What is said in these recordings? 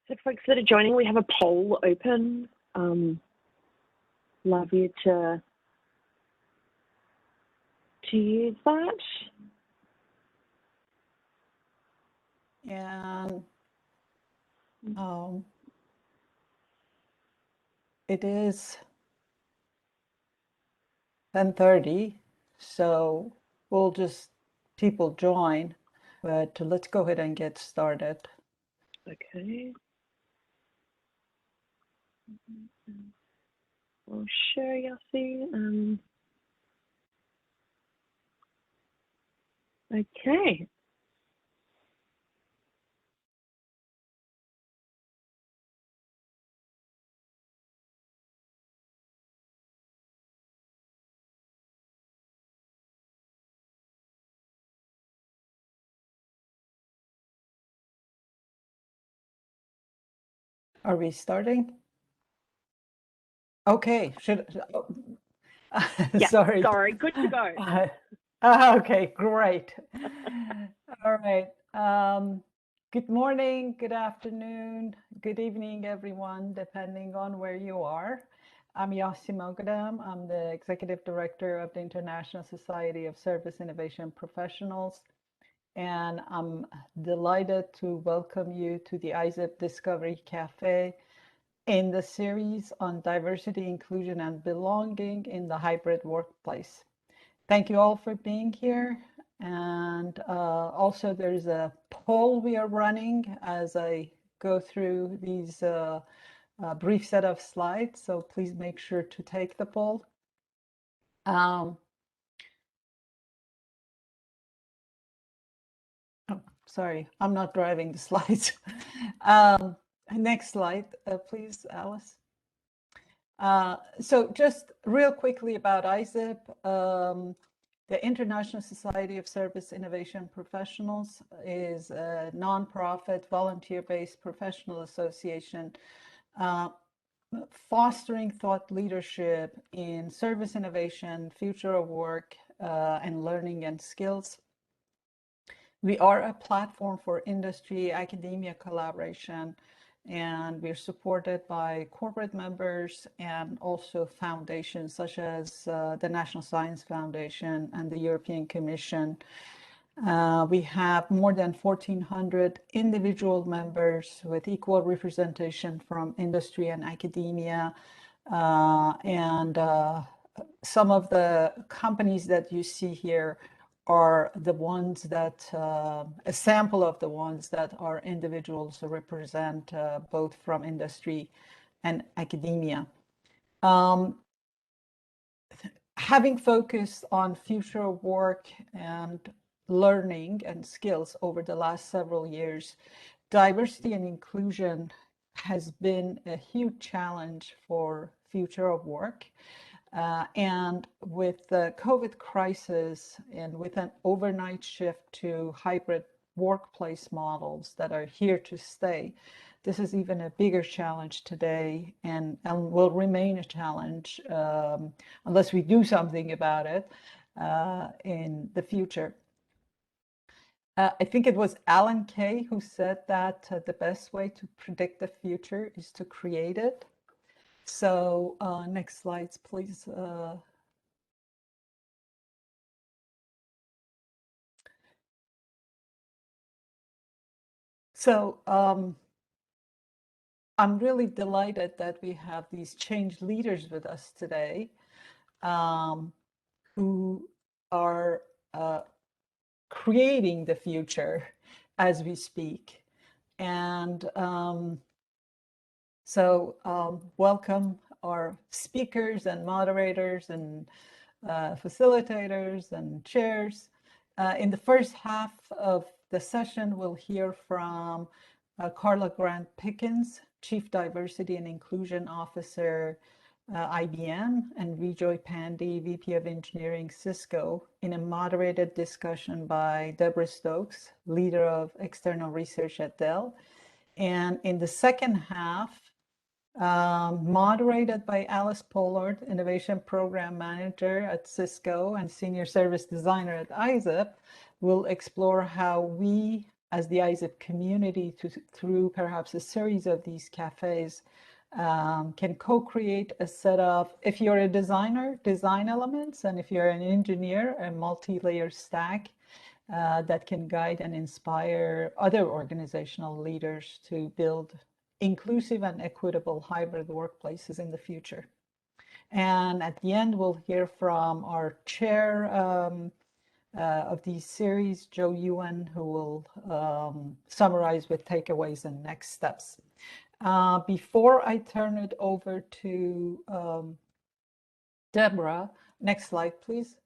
So folks that are joining, we have a poll open. Love you to use that. And it is 10:30, so we'll just people join, but let's go ahead and get started. Okay. We'll share Yossi. Okay. Are we starting? Okay, Yeah, sorry. Sorry, good to go. Okay, great. All right. Good morning, good afternoon, good evening, everyone, depending on where you are. I'm Yossi Mogadam. I'm the Executive Director of the International Society of Service Innovation Professionals, and I'm delighted to welcome you to the ISSIP Discovery Cafe in the series on diversity, inclusion, and belonging in the hybrid workplace. Thank you all for being here. And also there's a poll we are running as I go through these brief set of slides. So please make sure to take the poll. Oh, sorry, I'm not driving the slides. Next slide, please, Alice. So just real quickly about ISSIP. The International Society of Service Innovation Professionals is a nonprofit, volunteer-based professional association fostering thought leadership in service innovation, future of work, and learning and skills. We are a platform for industry, academia collaboration, and we're supported by corporate members and also foundations such as the National Science Foundation and the European Commission. We have more than 1,400 individual members with equal representation from industry and academia. Some of the companies that you see here are the ones that, a sample of the ones that our individuals represent, both from industry and academia. Having focused on future work and learning and skills over the last several years, diversity and inclusion has been a huge challenge for future of work. And with the COVID crisis and with an overnight shift to hybrid workplace models that are here to stay, this is even a bigger challenge today and will remain a challenge unless we do something about it in the future. I think it was Alan Kay who said that the best way to predict the future is to create it. So next slides, please. So I'm really delighted that we have these change leaders with us today who are creating the future as we speak. And welcome our speakers and moderators and facilitators and chairs. In the first half of the session, we'll hear from Carla Grant Pickens, Chief Diversity and Inclusion Officer, IBM, and Vijoy Pandey, VP of Engineering, Cisco, in a moderated discussion by Deborah Stokes, Leader of External Research at Dell. And in the second half, moderated by Alice Pollard, Innovation Program Manager at Cisco and Senior Service Designer at ISSIP, we'll explore how we as the ISSIP community, through perhaps a series of these cafes, can co-create a set of, if you're a designer, design elements, and if you're an engineer, a multi-layer stack that can guide and inspire other organizational leaders to build inclusive and equitable hybrid workplaces in the future. And at the end, we'll hear from our chair of these series, Joe Ewan, who will summarize with takeaways and next steps. Before I turn it over to Deborah, next slide, please.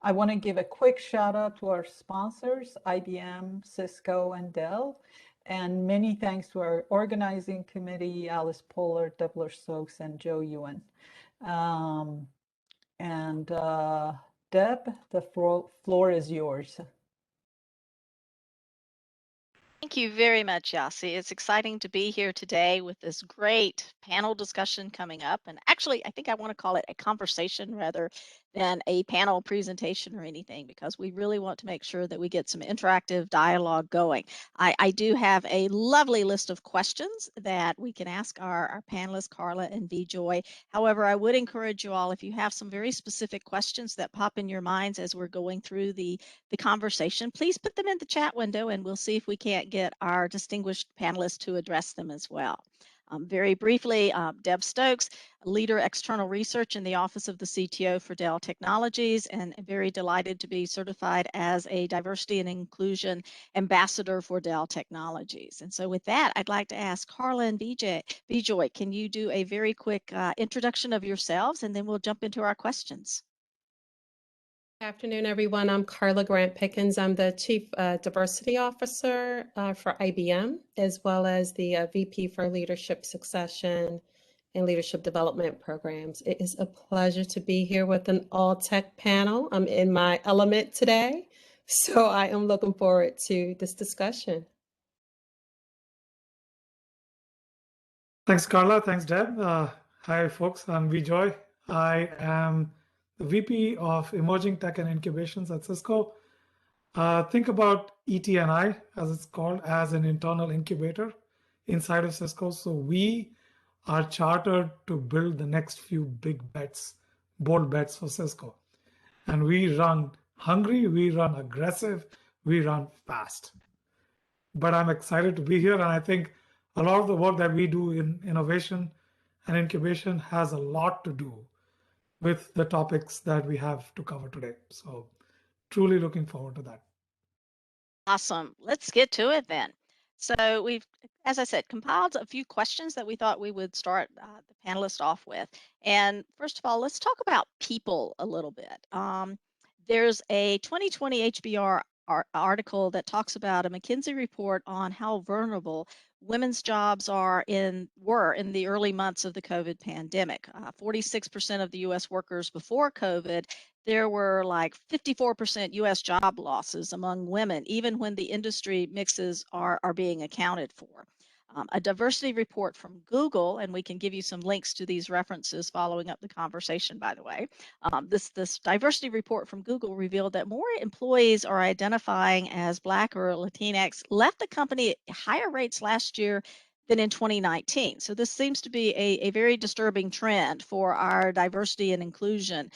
I want to give a quick shout out to our sponsors, IBM, Cisco, and Dell. And many thanks to our organizing committee, Alice Pollard, Deborah Stokes, and Joe Ewan. Deb, the floor is yours. Thank you very much, Yasi. It's exciting to be here today with this great panel discussion coming up. And actually, I think I want to call it a conversation rather than a panel presentation or anything, because we really want to make sure that we get some interactive dialogue going. I do have a lovely list of questions that we can ask our panelists, Carla and Vjoy. However, I would encourage you all, if you have some very specific questions that pop in your minds as we're going through the conversation, please put them in the chat window and we'll see if we can't get our distinguished panelists to address them as well. Very briefly, Deb Stokes, leader external research in the Office of the CTO for Dell Technologies, and very delighted to be certified as a diversity and inclusion ambassador for Dell Technologies. And so with that, I'd like to ask Carla and Vjoy, can you do a very quick introduction of yourselves, and then we'll jump into our questions. Good afternoon, everyone. I'm Carla Grant Pickens. I'm the Chief Diversity Officer for IBM, as well as the VP for Leadership Succession and Leadership Development Programs. It is a pleasure to be here with an all-tech panel. I'm in my element today, so I am looking forward to this discussion. Thanks, Carla. Thanks, Deb. Hi, folks. I'm Vjoy. I am the VP of Emerging Tech and Incubations at Cisco. Think about ET&I, as it's called, as an internal incubator inside of Cisco. So we are chartered to build the next few big bets, bold bets for Cisco. And we run hungry, we run aggressive, we run fast. But I'm excited to be here, and I think a lot of the work that we do in innovation and incubation has a lot to do with the topics that we have to cover today. So truly looking forward to that. Awesome. Let's get to it then. So we've, as I said, compiled a few questions that we thought we would start the panelists off with. And first of all, let's talk about people a little bit. There's a 2020 HBR article that talks about a McKinsey report on how vulnerable women's jobs were in the early months of the COVID pandemic. 46% of the U.S. workers before COVID, there were like 54% U.S. job losses among women, even when the industry mixes are being accounted for. A diversity report from Google, and we can give you some links to these references following up the conversation, by the way. This diversity report from Google revealed that more employees are identifying as Black or Latinx left the company at higher rates last year than in 2019. So this seems to be a very disturbing trend for our diversity and inclusion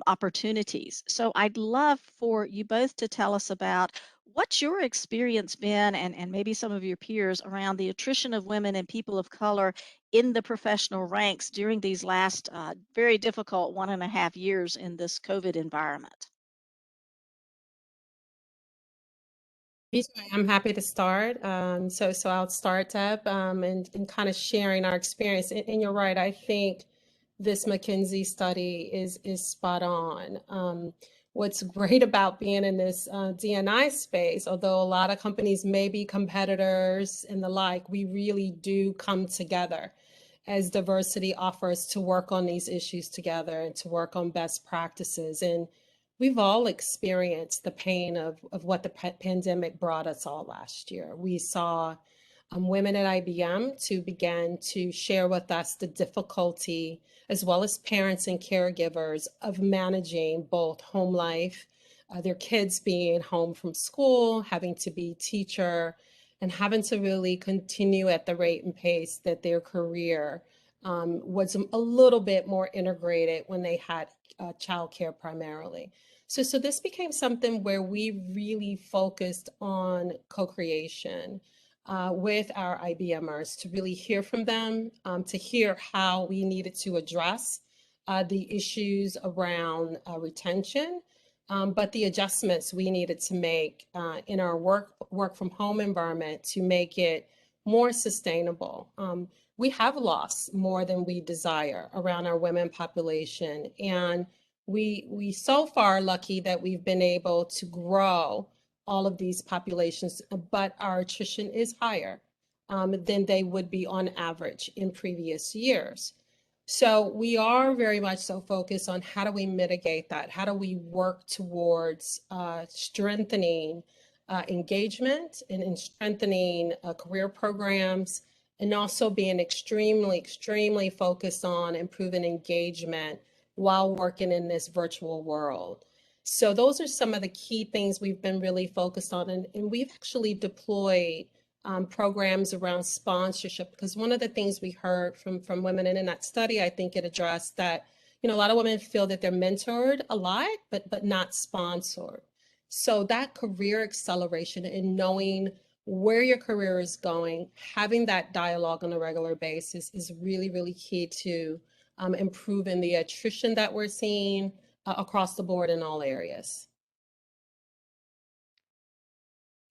opportunities. So I'd love for you both to tell us about what's your experience been, and maybe some of your peers, around the attrition of women and people of color in the professional ranks during these last very difficult 1.5 years in this COVID environment. I'm happy to start. So I'll start, Deb, and kind of sharing our experience. And you're right, I think this McKinsey study is spot on. What's great about being in this D&I space, although a lot of companies may be competitors and the like, we really do come together as diversity offers to work on these issues together and to work on best practices. And we've all experienced the pain of what the pandemic brought us all last year. We saw women at IBM to begin to share with us the difficulty, as well as parents and caregivers, of managing both home life their kids being home from school, having to be teacher, and having to really continue at the rate and pace that their career was a little bit more integrated when they had childcare primarily. So this became something where we really focused on co-creation with our IBMers to really hear from them, to hear how we needed to address the issues around retention, but the adjustments we needed to make in our work from home environment to make it more sustainable. We have lost more than we desire around our women population, and we so far lucky that we've been able to grow all of these populations, but our attrition is higher than they would be on average in previous years. So we are very much so focused on how do we mitigate that? How do we work towards strengthening engagement and strengthening career programs, and also being extremely focused on improving engagement while working in this virtual world. So those are some of the key things we've been really focused on, and we've actually deployed programs around sponsorship, because one of the things we heard from women, and in that study, I think it addressed that, you know, a lot of women feel that they're mentored a lot, but not sponsored. So that career acceleration and knowing where your career is going, having that dialogue on a regular basis is really key to improving the attrition that we're seeing across the board in all areas.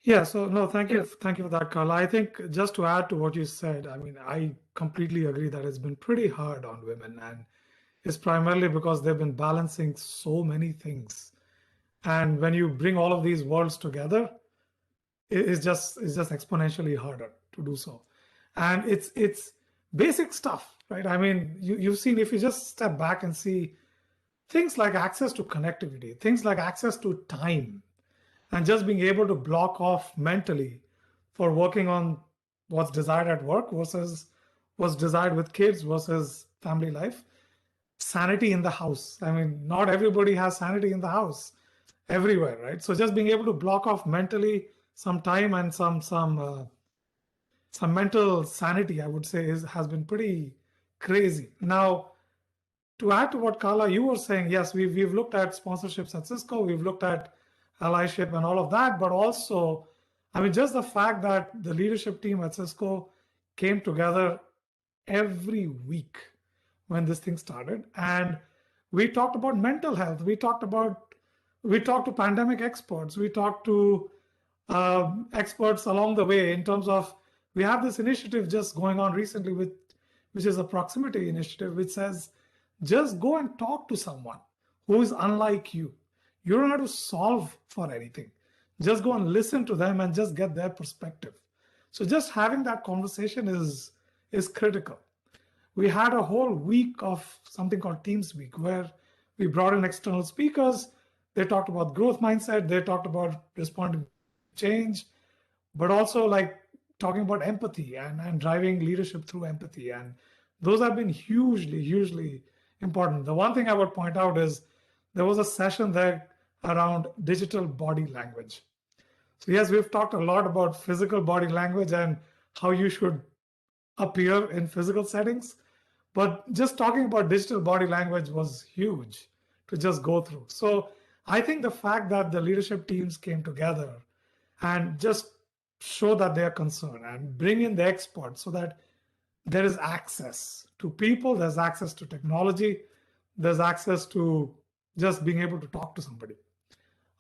Yeah, so no, thank you for that, Carla. I think just to add to what you said, I mean, I completely agree that it's been pretty hard on women, and it's primarily because they've been balancing so many things. And when you bring all of these worlds together, it's just exponentially harder to do so. And it's basic stuff, right? I mean, you've seen, if you just step back and see things like access to connectivity, things like access to time, and just being able to block off mentally for working on what's desired at work versus what's desired with kids versus family life. Sanity in the house. I mean, not everybody has sanity in the house everywhere, right? So just being able to block off mentally some time and some mental sanity, I would say, has been pretty crazy. Now, to add to what Carla, you were saying, yes, we've looked at sponsorships at Cisco, we've looked at allyship and all of that, but also, I mean, just the fact that the leadership team at Cisco came together every week when this thing started, and we talked about mental health, we talked to pandemic experts, we talked to experts along the way in terms of, we have this initiative just going on recently which is a proximity initiative, which says, just go and talk to someone who is unlike you. You don't have to solve for anything. Just go and listen to them and just get their perspective. So just having that conversation is critical. We had a whole week of something called Teams Week, where we brought in external speakers. They talked about growth mindset. They talked about responding to change, but also like talking about empathy and driving leadership through empathy. And those have been hugely important. The one thing I would point out is there was a session there around digital body language. So yes, we've talked a lot about physical body language and how you should appear in physical settings, but just talking about digital body language was huge to just go through. So I think the fact that the leadership teams came together and just show that they are concerned and bring in the experts so that there is access to people, there's access to technology, there's access to just being able to talk to somebody.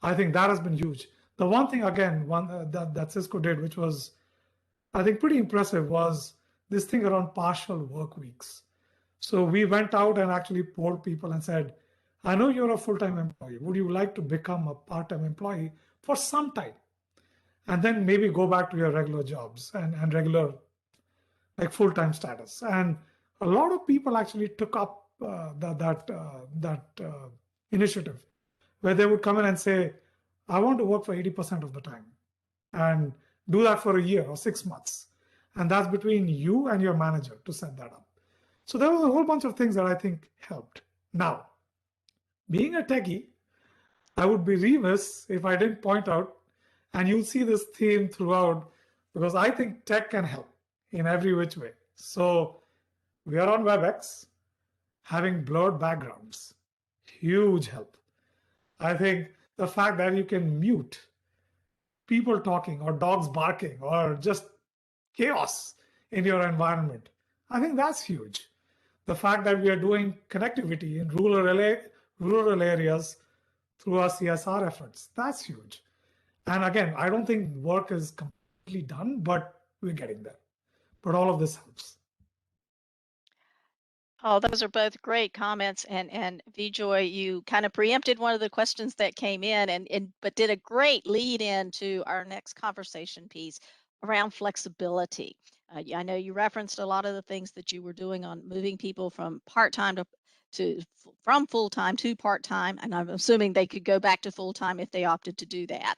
I think that has been huge. The one thing, again, that Cisco did, which was, I think, pretty impressive, was this thing around partial work weeks. So we went out and actually polled people and said, I know you're a full-time employee. Would you like to become a part-time employee for some time? And then maybe go back to your regular jobs and regular, like, full-time status. And a lot of people actually took up that initiative, where they would come in and say, I want to work for 80% of the time, and do that for a year or 6 months. And that's between you and your manager to set that up. So there was a whole bunch of things that I think helped. Now, being a techie, I would be remiss if I didn't point out, and you'll see this theme throughout, because I think tech can help in every which way. So we are on WebEx, having blurred backgrounds, huge help. I think the fact that you can mute people talking or dogs barking or just chaos in your environment, I think that's huge. The fact that we are doing connectivity in rural areas through our CSR efforts, that's huge. And again, I don't think work is completely done, but we're getting there. But all of this helps. Oh, those are both great comments. And Vjoy, you kind of preempted one of the questions that came in and but did a great lead in to our next conversation piece around flexibility. I know you referenced a lot of the things that you were doing on moving people from part-time to from full-time to part-time, and I'm assuming they could go back to full-time if they opted to do that.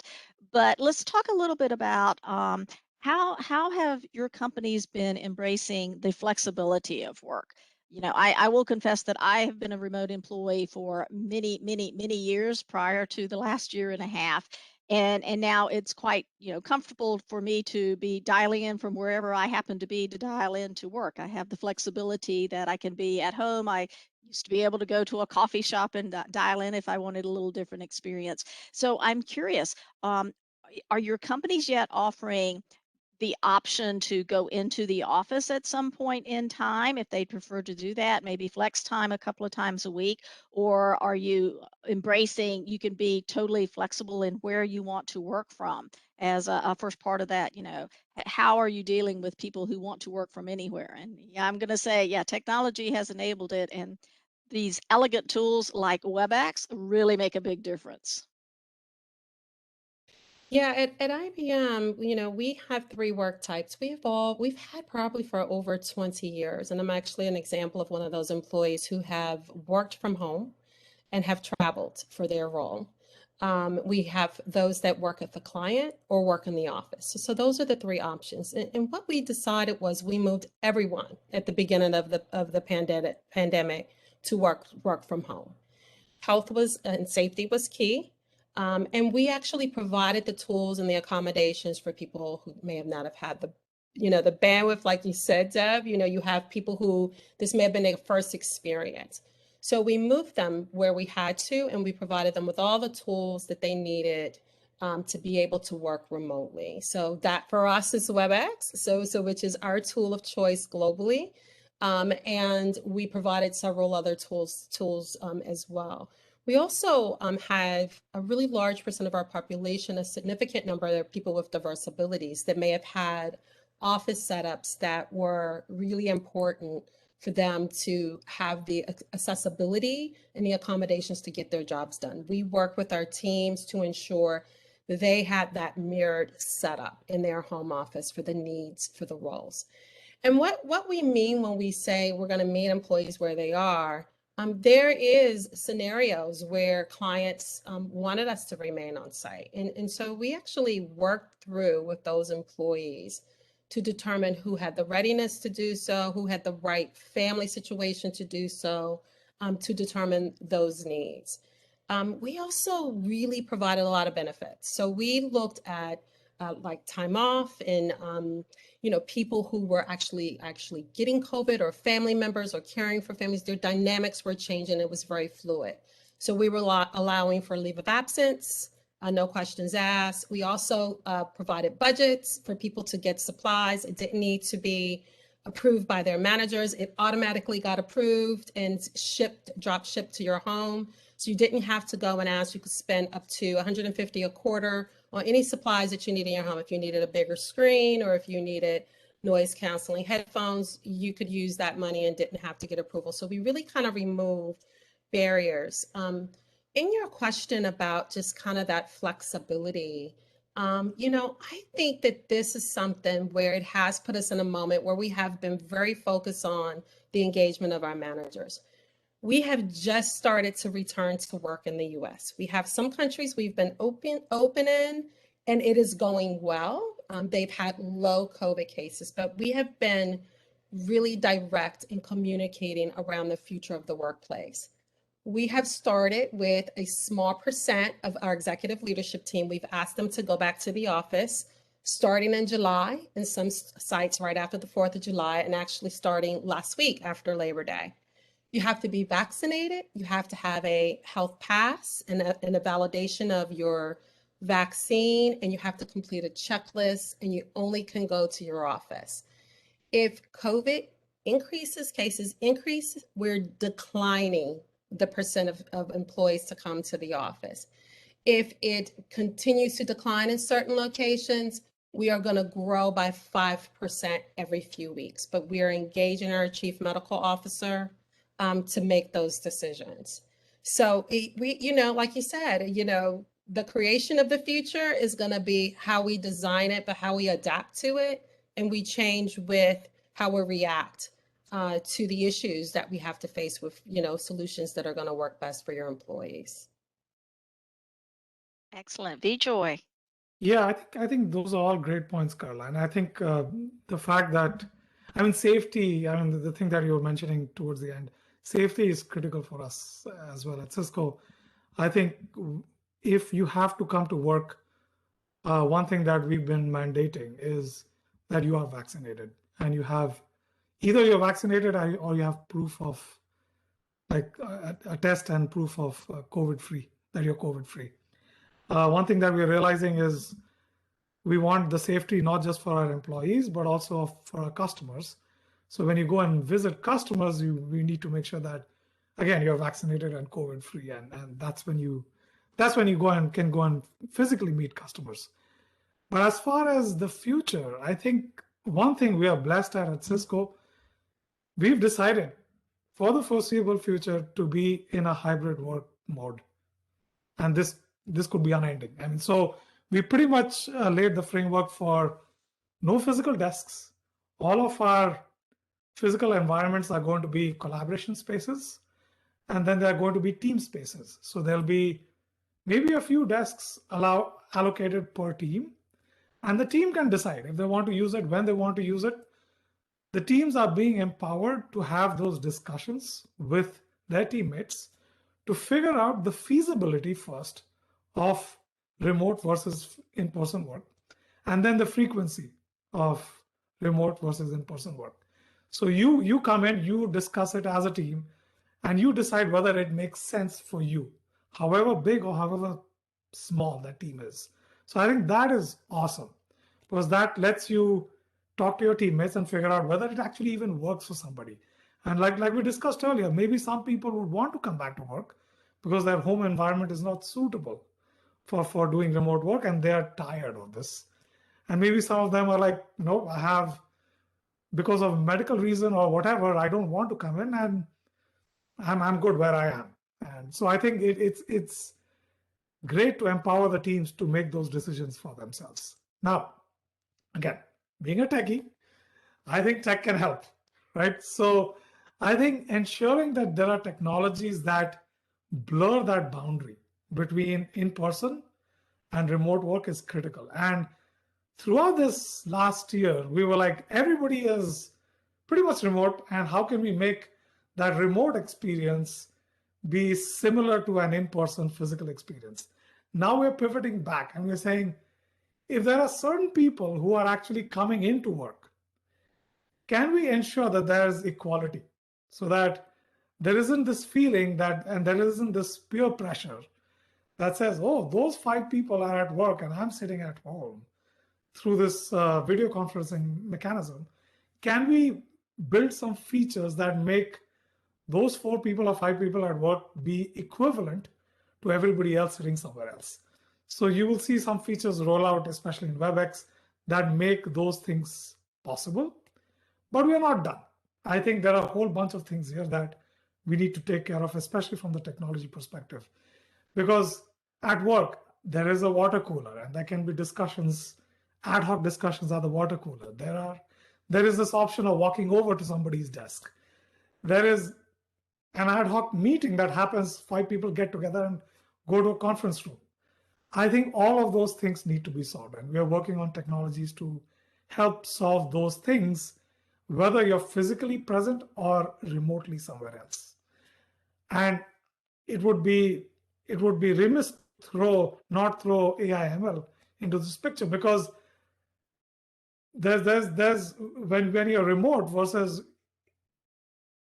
But let's talk a little bit about how have your companies been embracing the flexibility of work? You know, I will confess that I have been a remote employee for many years prior to the last year and a half. And now it's quite, comfortable for me to be dialing in from wherever I happen to be to dial in to work. I have the flexibility that I can be at home. I used to be able to go to a coffee shop and dial in if I wanted a little different experience. So I'm curious, are your companies yet offering the option to go into the office at some point in time if they prefer to do that, maybe flex time a couple of times a week? Or are you embracing you can be totally flexible in where you want to work from as a first part of that? How are you dealing with people who want to work from anywhere? And yeah, I'm going to say, yeah, technology has enabled it, and these elegant tools like WebEx really make a big difference. Yeah, at IBM, we have three work types. We've had probably for over 20 years, and I'm actually an example of one of those employees who have worked from home and have traveled for their role. We have those that work at the client or work in the office. So those are the three options. And what we decided was we moved everyone at the beginning of the pandemic to work from home. Health was and safety was key. And we actually provided the tools and the accommodations for people who may have not have had the bandwidth, like you said, Deb. You have people who this may have been their first experience. So we moved them where we had to, and we provided them with all the tools that they needed to be able to work remotely. So that for us is WebEx, so which is our tool of choice globally. And we provided several other tools as well. We also have a really large percent of our population, a significant number of people with diverse abilities that may have had office setups that were really important for them to have the accessibility and the accommodations to get their jobs done. We work with our teams to ensure that they had that mirrored setup in their home office for the needs for the roles. And what we mean when we say we're going to meet employees where they are, there is scenarios where clients wanted us to remain on site. And so we actually worked through with those employees to determine who had the readiness to do so, who had the right family situation to do so, to determine those needs. We also really provided a lot of benefits. So we looked at like time off and people who were actually getting COVID, or family members or caring for families. Their dynamics were changing. It was very fluid. So we were allowing for leave of absence, no questions asked. We also provided budgets for people to get supplies. It didn't need to be approved by their managers. It automatically got approved and drop shipped to your home. So you didn't have to go and ask. You could spend up to $150 a quarter on any supplies that you need in your home. If you needed a bigger screen, or if you needed noise canceling headphones, you could use that money and didn't have to get approval. So we really kind of removed barriers. In your question about just kind of that flexibility, I think that this is something where it has put us in a moment where we have been very focused on the engagement of our managers. We have just started to return to work in the US. We have some countries we've been open in, and it is going well. They've had low COVID cases, but we have been really direct in communicating around the future of the workplace. we have started with a small percent of our executive leadership team. We've asked them to go back to the office starting in July, and some sites right after the 4th of July, and actually starting last week after Labor Day. You have to be vaccinated, you have to have a health pass and a validation of your vaccine, and you have to complete a checklist, and you only can go to your office. If COVID cases increase, we're declining the percent of employees to come to the office. If it continues to decline in certain locations, we are going to grow by 5% every few weeks, but we are engaging our chief medical officer to make those decisions. So we, like you said, the creation of the future is going to be how we design it, but how we adapt to it, and we change with how we react to the issues that we have to face with, solutions that are going to work best for your employees. Excellent. VJoy. Yeah, I think those are all great points, Carla. And I think the fact that, safety, the thing that you were mentioning towards the end, safety is critical for us as well at Cisco. I think if you have to come to work, one thing that we've been mandating is that you are vaccinated, and you have either you're vaccinated or you have proof of, like a test and proof of COVID-free, that you're COVID-free. One thing that we're realizing is we want the safety not just for our employees, but also for our customers. So when you go and visit customers, we need to make sure that, again, you're vaccinated and COVID-free, and that's when you go and can go and physically meet customers. But as far as the future, I think one thing we are blessed at Cisco, we've decided for the foreseeable future to be in a hybrid work mode. And this could be unending. So we pretty much laid the framework for no physical desks. All of our physical environments are going to be collaboration spaces, and then they're going to be team spaces. So there'll be maybe a few desks allocated per team, and the team can decide if they want to use it, when they want to use it. The teams are being empowered to have those discussions with their teammates to figure out the feasibility first of remote versus in-person work, and then the frequency of remote versus in-person work. So you come in, you discuss it as a team, and you decide whether it makes sense for you, however big or however small that team is. So I think that is awesome, because that lets you talk to your teammates and figure out whether it actually even works for somebody. And like we discussed earlier, maybe some people would want to come back to work because their home environment is not suitable for doing remote work, and they are tired of this. And maybe some of them are like, no, I have, because of medical reason or whatever, I don't want to come in, and I'm good where I am. And so I think it's great to empower the teams to make those decisions for themselves. Now, again, being a techie, I think tech can help, right? So I think ensuring that there are technologies that blur that boundary between in-person and remote work is critical. And throughout this last year, we were like, everybody is pretty much remote, and how can we make that remote experience be similar to an in-person physical experience? Now we're pivoting back, and we're saying, if there are certain people who are actually coming into work, can we ensure that there's equality, so that there isn't this feeling and there isn't this peer pressure that says, oh, those 5 people are at work and I'm sitting at home, through this video conferencing mechanism? Can we build some features that make those 4 people or 5 people at work be equivalent to everybody else sitting somewhere else? So you will see some features roll out, especially in WebEx, that make those things possible. But we're not done. I think there are a whole bunch of things here that we need to take care of, especially from the technology perspective. Because at work, there is a water cooler, and there can be discussions, ad hoc discussions at the water cooler. There is this option of walking over to somebody's desk. There is an ad hoc meeting that happens, 5 people get together and go to a conference room. I think all of those things need to be solved, and we are working on technologies to help solve those things, whether you're physically present or remotely somewhere else. And it would be remiss not throw AI ML into this picture, because there's when you're remote versus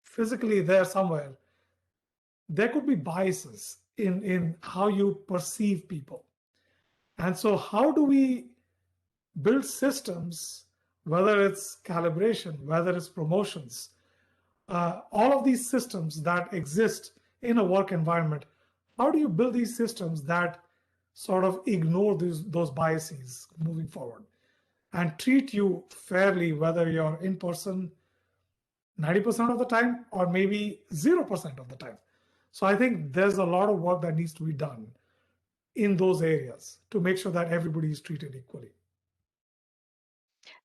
physically there somewhere, there could be biases in how you perceive people. And so how do we build systems, whether it's calibration, whether it's promotions, all of these systems that exist in a work environment, how do you build these systems that sort of ignore those biases moving forward and treat you fairly, whether you're in person 90% of the time or maybe 0% of the time? So I think there's a lot of work that needs to be done in those areas to make sure that everybody is treated equally.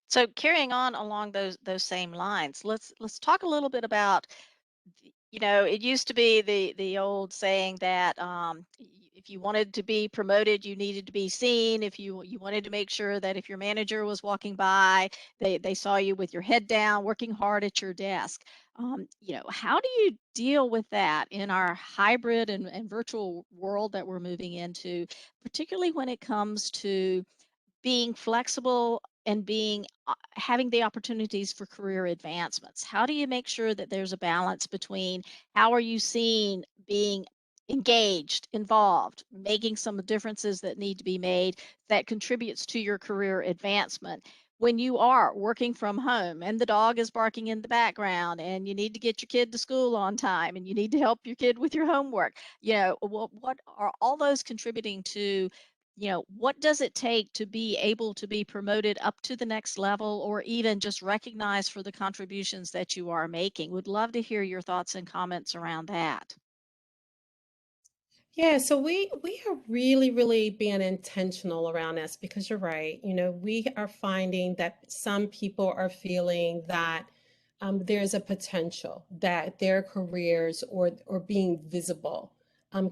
So carrying on along those same lines, let's talk a little bit about, it used to be the old saying that if you wanted to be promoted, you needed to be seen. If you wanted to make sure that if your manager was walking by, they saw you with your head down, working hard at your desk. How do you deal with that in our hybrid and virtual world that we're moving into, particularly when it comes to being flexible and being having the opportunities for career advancements? How do you make sure that there's a balance between how are you seen, being engaged, involved, making some differences that need to be made that contributes to your career advancement, when you are working from home and the dog is barking in the background and you need to get your kid to school on time and you need to help your kid with your homework? What are all those contributing to, what does it take to be able to be promoted up to the next level, or even just recognized for the contributions that you are making? Would love to hear your thoughts and comments around that. Yeah, so we are really, really being intentional around this, because you're right. We are finding that some people are feeling that there's a potential that their careers or being visible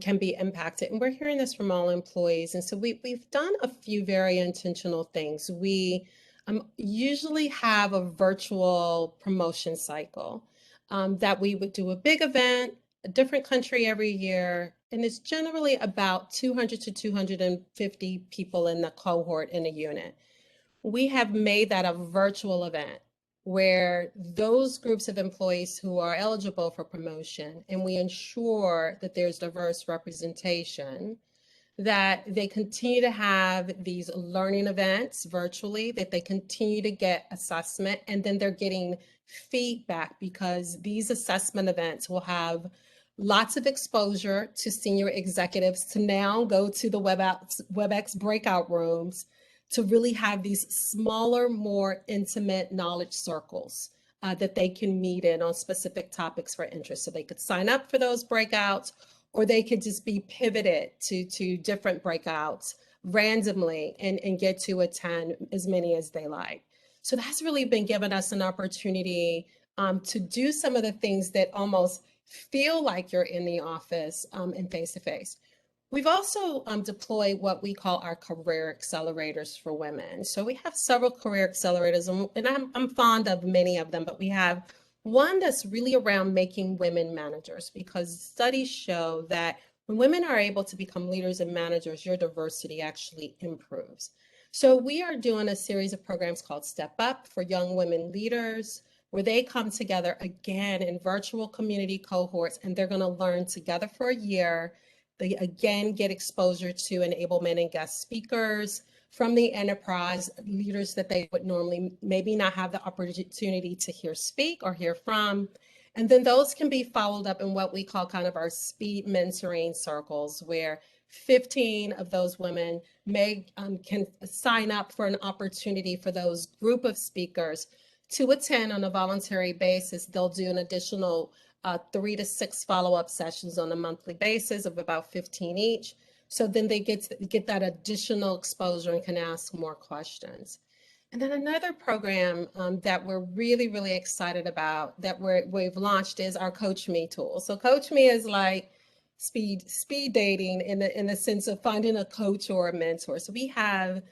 can be impacted. And we're hearing this from all employees. And so we've done a few very intentional things. We usually have a virtual promotion cycle that we would do a big event, a different country every year, and it's generally about 200 to 250 people in the cohort in a unit. We have made that a virtual event where those groups of employees who are eligible for promotion, and we ensure that there's diverse representation, that they continue to have these learning events virtually, that they continue to get assessment, and then they're getting feedback, because these assessment events will have lots of exposure to senior executives to now go to the WebEx breakout rooms to really have these smaller, more intimate knowledge circles that they can meet in on specific topics for interest. So they could sign up for those breakouts, or they could just be pivoted to different breakouts randomly and get to attend as many as they like. So that's really been giving us an opportunity to do some of the things that almost feel like you're in the office and face-to-face. We've also deployed what we call our career accelerators for women. So we have several career accelerators, and I'm fond of many of them, but we have one that's really around making women managers, because studies show that when women are able to become leaders and managers, your diversity actually improves. So we are doing a series of programs called Step Up for young women leaders, where they come together again in virtual community cohorts, and they're going to learn together for a year. They again get exposure to enablement and guest speakers from the enterprise, leaders that they would normally maybe not have the opportunity to hear speak or hear from. And then those can be followed up in what we call kind of our speed mentoring circles, where 15 of those women can sign up for an opportunity for those group of speakers to attend on a voluntary basis. They'll do an additional 3 to 6 follow-up sessions on a monthly basis of about 15 each. So then they get that additional exposure and can ask more questions. And then another program that we're really, really excited about that we've launched is our Coach Me tool. So Coach Me is like speed dating in the sense of finding a coach or a mentor. So we have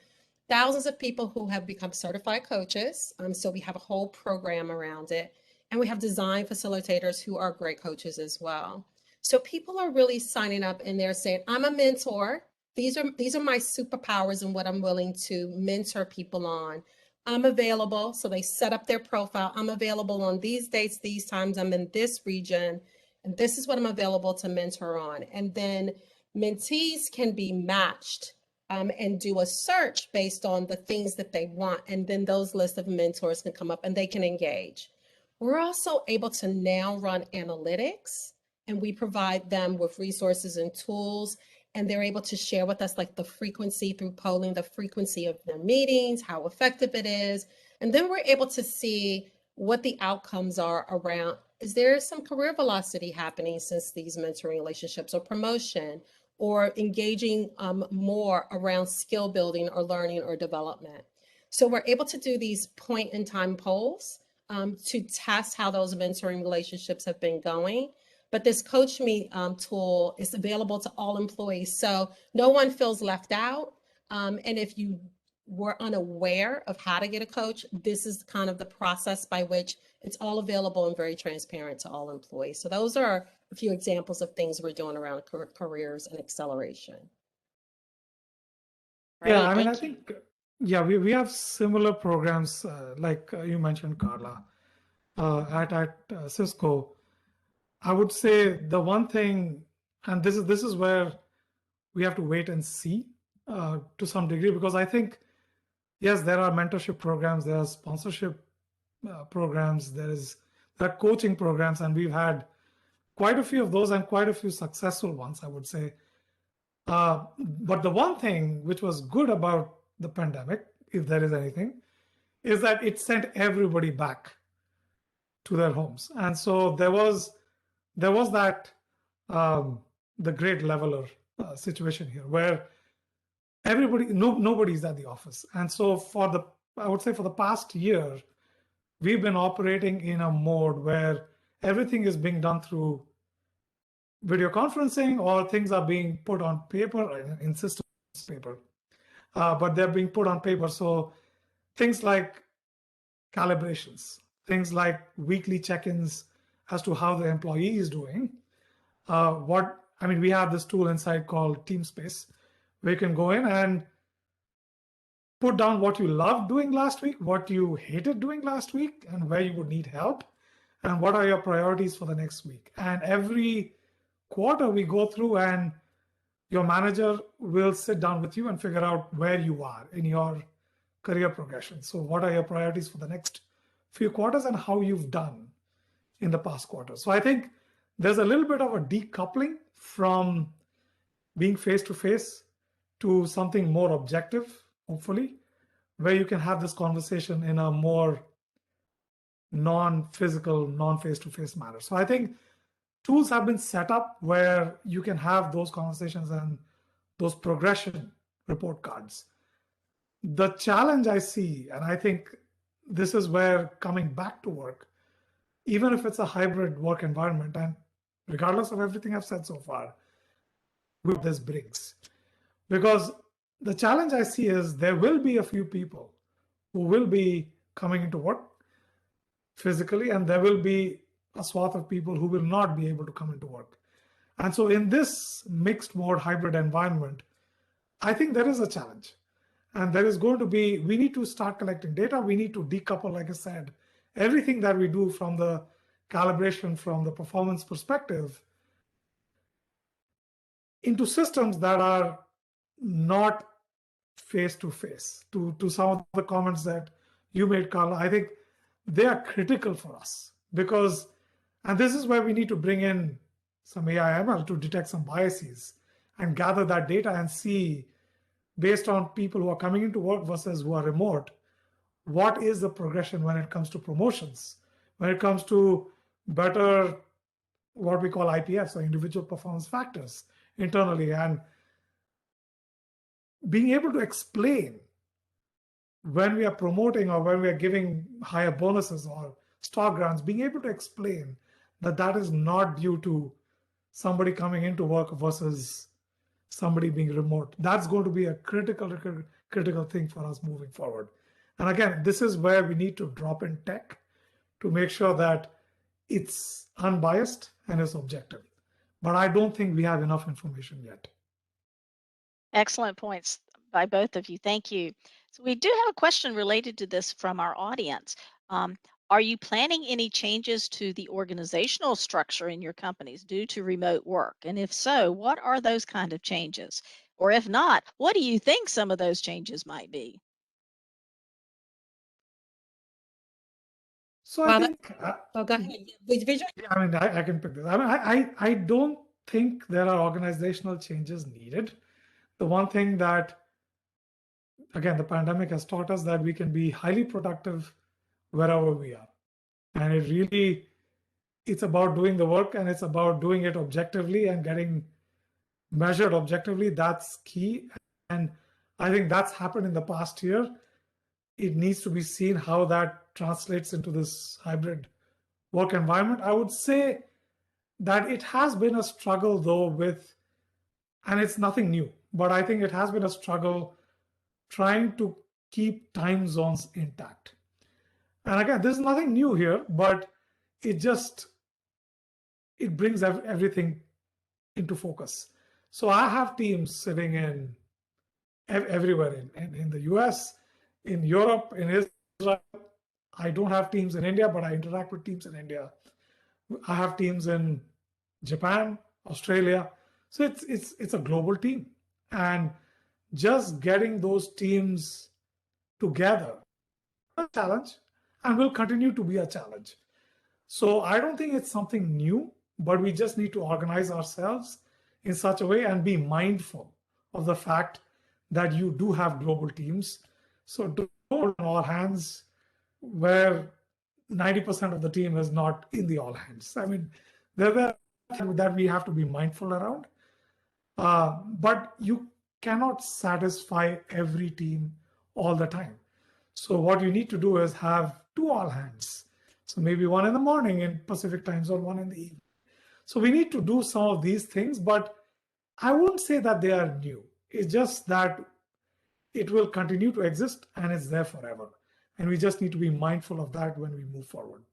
thousands of people who have become certified coaches. So we have a whole program around it. And we have design facilitators who are great coaches as well. So people are really signing up and they're saying, I'm a mentor. These are my superpowers and what I'm willing to mentor people on. I'm available. So they set up their profile. I'm available on these dates, these times. I'm in this region, and this is what I'm available to mentor on. And then mentees can be matched and do a search based on the things that they want. And then those lists of mentors can come up and they can engage. We're also able to now run analytics, and we provide them with resources and tools, and they're able to share with us like the frequency through polling, the frequency of their meetings, how effective it is. And then we're able to see what the outcomes are around, is there some career velocity happening since these mentoring relationships, or promotion, or engaging more around skill building or learning or development. So we're able to do these point in time polls to test how those mentoring relationships have been going. But this Coach Me tool is available to all employees, so no one feels left out. And if you were unaware of how to get a coach, this is kind of the process by which it's all available and very transparent to all employees. So those are a few examples of things we're doing around careers and acceleration. Yeah, Great, I mean, I thank you. think, yeah, we have similar programs like you mentioned, Carla, at Cisco. I would say the one thing, and this is where we have to wait and see to some degree, because I think, yes, there are mentorship programs, there are sponsorship programs, there are coaching programs, and we've had quite a few of those and quite a few successful ones, I would say. But the one thing which was good about the pandemic, if there is anything, is that it sent everybody back to their homes. And so there was that the great leveler situation here, where nobody's at the office. And so I would say for the past year, we've been operating in a mode where everything is being done through video conferencing, or things are being put on paper, in systems paper, but they're being put on paper. So things like calibrations, things like weekly check-ins as to how the employee is doing. We have this tool inside called TeamSpace, where you can go in and put down what you loved doing last week, what you hated doing last week, and where you would need help, and what are your priorities for the next week. And every quarter we go through, and your manager will sit down with you and figure out where you are in your career progression. So what are your priorities for the next few quarters, and how you've done in the past quarter. So I think there's a little bit of a decoupling from being face-to-face to something more objective, hopefully, where you can have this conversation in a more non-physical, non-face-to-face manner. So I think tools have been set up where you can have those conversations and those progression report cards. The challenge I see, and I think this is where coming back to work, even if it's a hybrid work environment, and regardless of everything I've said so far, what this brings. Because the challenge I see is there will be a few people who will be coming into work physically, and there will be a swath of people who will not be able to come into work. And so in this mixed mode hybrid environment, I think there is a challenge. And there is going to be, we need to start collecting data. We need to decouple, like I said, everything that we do from the calibration, from the performance perspective, into systems that are not face-to-face. To some of the comments that you made, Carla, I think they are critical for us, because, and this is where we need to bring in some AI ML to detect some biases and gather that data and see, based on people who are coming into work versus who are remote, what is the progression when it comes to promotions, when it comes to better, what we call IPFs, or individual performance factors internally, and being able to explain when we are promoting or when we are giving higher bonuses or stock grants, being able to explain that that is not due to somebody coming into work versus somebody being remote. That's going to be a critical thing for us moving forward. And again, this is where we need to drop in tech to make sure that it's unbiased and it's objective. but I don't think we have enough information yet. Excellent points by both of you. Thank you. So we do have a question related to this from our audience. Are you planning any changes to the organizational structure in your companies due to remote work? And if so, what are those kind of changes? Or if not, what do you think some of those changes might be? So I Well, think, oh, go ahead. Vijay? I mean, I can pick this. I mean, I don't think there are organizational changes needed. The one thing that, again, the pandemic has taught us that we can be highly productive wherever we are. And it really, it's about doing the work and it's about doing it objectively and getting measured objectively. That's key. And I think that's happened in the past year. It needs to be seen how that translates into this hybrid work environment. I would say that it has been a struggle though with, and it's nothing new, but I think it has been a struggle trying to keep time zones intact. And again, there's nothing new here, but it brings everything into focus. So I have teams sitting in everywhere in the US, in Europe, in Israel. I don't have teams in India, but I interact with teams in India. I have teams in Japan, Australia. So it's a global team. And just getting those teams together is a challenge and will continue to be a challenge. So I don't think it's something new, but we just need to organize ourselves in such a way and be mindful of the fact that you do have global teams. So don't hold all hands where 90% of the team is not in the all hands. I mean, there are things that we have to be mindful around, but you cannot satisfy every team all the time. So what you need to do is have two all hands. So maybe one in the morning in Pacific time zone, one in the evening. So we need to do some of these things, but I wouldn't say that they are new. It's just that it will continue to exist and it's there forever. And we just need to be mindful of that when we move forward.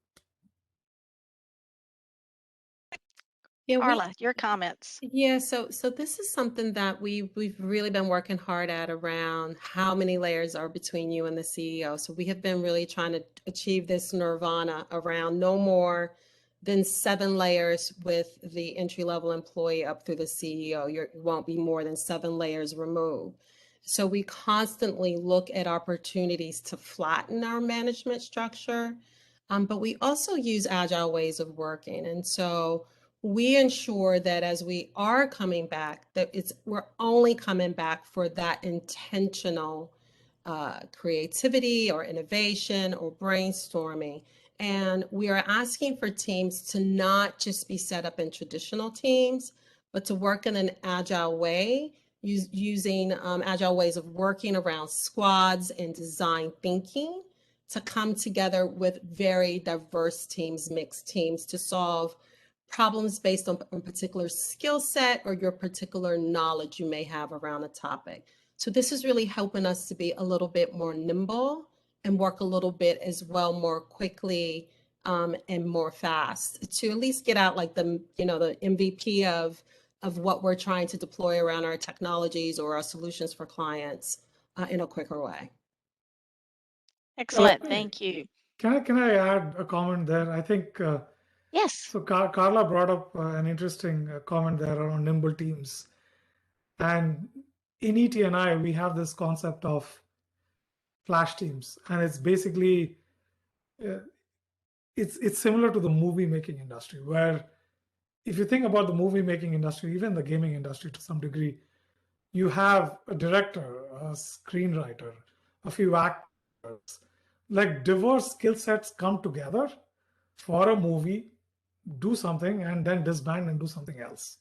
Yeah, Carla, your comments. Yeah, so this is something that we've really been working hard at around how many layers are between you and the CEO. So we have been really trying to achieve this nirvana around no more than 7 layers with the entry-level employee up through the CEO. You won't be more than 7 layers removed. So we constantly look at opportunities to flatten our management structure, but we also use agile ways of working. And so we ensure that as we are coming back, that we're only coming back for that intentional creativity or innovation or brainstorming. And we are asking for teams to not just be set up in traditional teams, but to work in an agile way, using agile ways of working around squads and design thinking to come together with very diverse teams, mixed teams to solve problems based on a particular skill set or your particular knowledge you may have around a topic. So this is really helping us to be a little bit more nimble and work a little bit as well more quickly and more fast to at least get out like the MVP of what we're trying to deploy around our technologies or our solutions for clients in a quicker way. Excellent. Thank you. Can I add a comment there? I think Yes. so. Carla brought up an interesting comment there around nimble teams, and in ET&I we have this concept of flash teams, and it's basically it's similar to the movie making industry, where if you think about the movie making industry, even the gaming industry to some degree, you have a director, a screenwriter, a few actors, like diverse skill sets come together for a movie, do something, and then disband and do something else.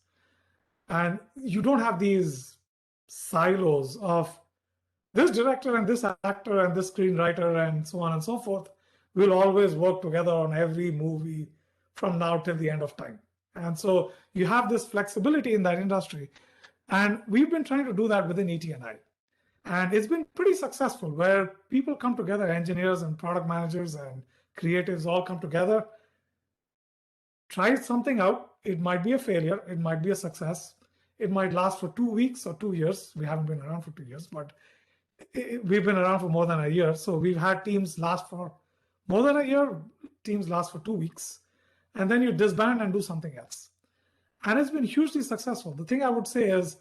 And you don't have these silos of this director and this actor and this screenwriter and so on and so forth will always work together on every movie from now till the end of time. And so you have this flexibility in that industry. And we've been trying to do that within ET&I. And it's been pretty successful where people come together, engineers and product managers and creatives all come together, try something out, it might be a failure, it might be a success, it might last for 2 weeks or 2 years. We haven't been around for 2 years, but we've been around for more than a year. So we've had teams last for more than a year, teams last for 2 weeks, and then you disband and do something else. And it's been hugely successful. The thing I would say is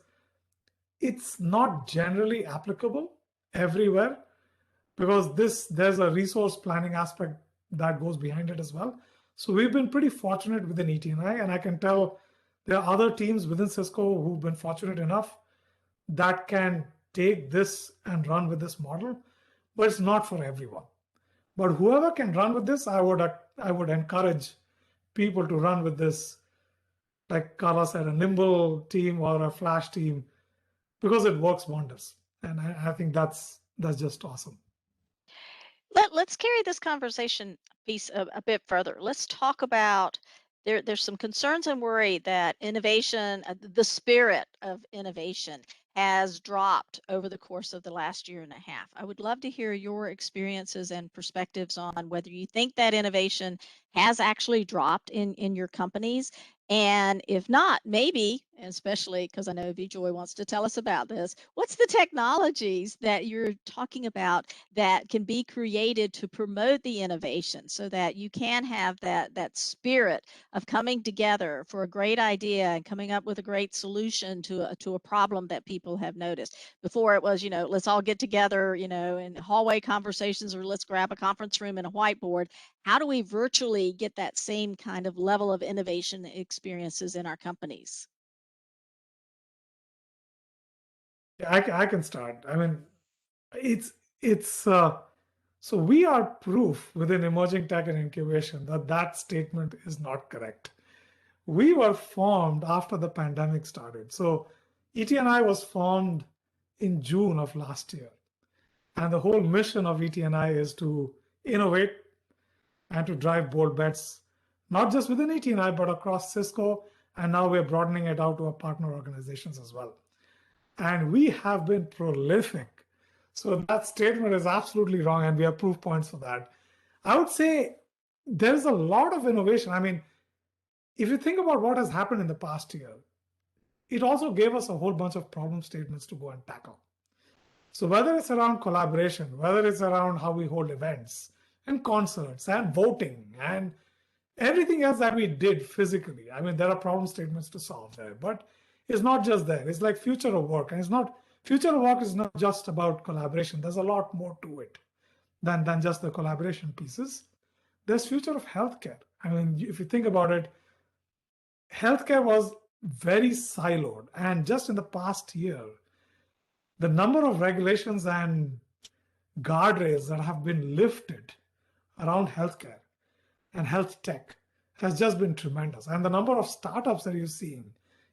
it's not generally applicable everywhere, because there's a resource planning aspect that goes behind it as well. So we've been pretty fortunate within ET&I, and I can tell there are other teams within Cisco who've been fortunate enough that can take this and run with this model, but it's not for everyone. But whoever can run with this, I would encourage people to run with this, like Carla said, a nimble team or a flash team, because it works wonders. And I think that's just awesome. Let's carry this conversation piece a bit further. Let's talk about there's some concerns and worry that innovation, the spirit of innovation, has dropped over the course of the last year and a half. I would love to hear your experiences and perspectives on whether you think that innovation has actually dropped in your companies. And if not, maybe, especially because I know Vjoy wants to tell us about this, what's the technologies that you're talking about that can be created to promote the innovation so that you can have that spirit of coming together for a great idea and coming up with a great solution to a problem that people have noticed? Before it was, let's all get together, in hallway conversations, or let's grab a conference room and a whiteboard. How do we virtually get that same kind of level of innovation experiences in our companies? Yeah, I can start. I mean, so we are proof within emerging tech and incubation that statement is not correct. We were formed after the pandemic started. So ET&I was formed in June of last year. And the whole mission of ET&I is to innovate and to drive bold bets, not just within ET&I, but across Cisco. And now we're broadening it out to our partner organizations as well. And we have been prolific. So that statement is absolutely wrong, and we have proof points for that. I would say there's a lot of innovation. I mean, if you think about what has happened in the past year, it also gave us a whole bunch of problem statements to go and tackle. So whether it's around collaboration, whether it's around how we hold events and concerts and voting and everything else that we did physically, I mean, there are problem statements to solve there, but it's not just there. It's like future of work. And future of work is not just about collaboration. There's a lot more to it than just the collaboration pieces. There's future of healthcare. I mean, if you think about it, healthcare was very siloed. And just in the past year, the number of regulations and guardrails that have been lifted around healthcare and health tech has just been tremendous. And the number of startups that you've seen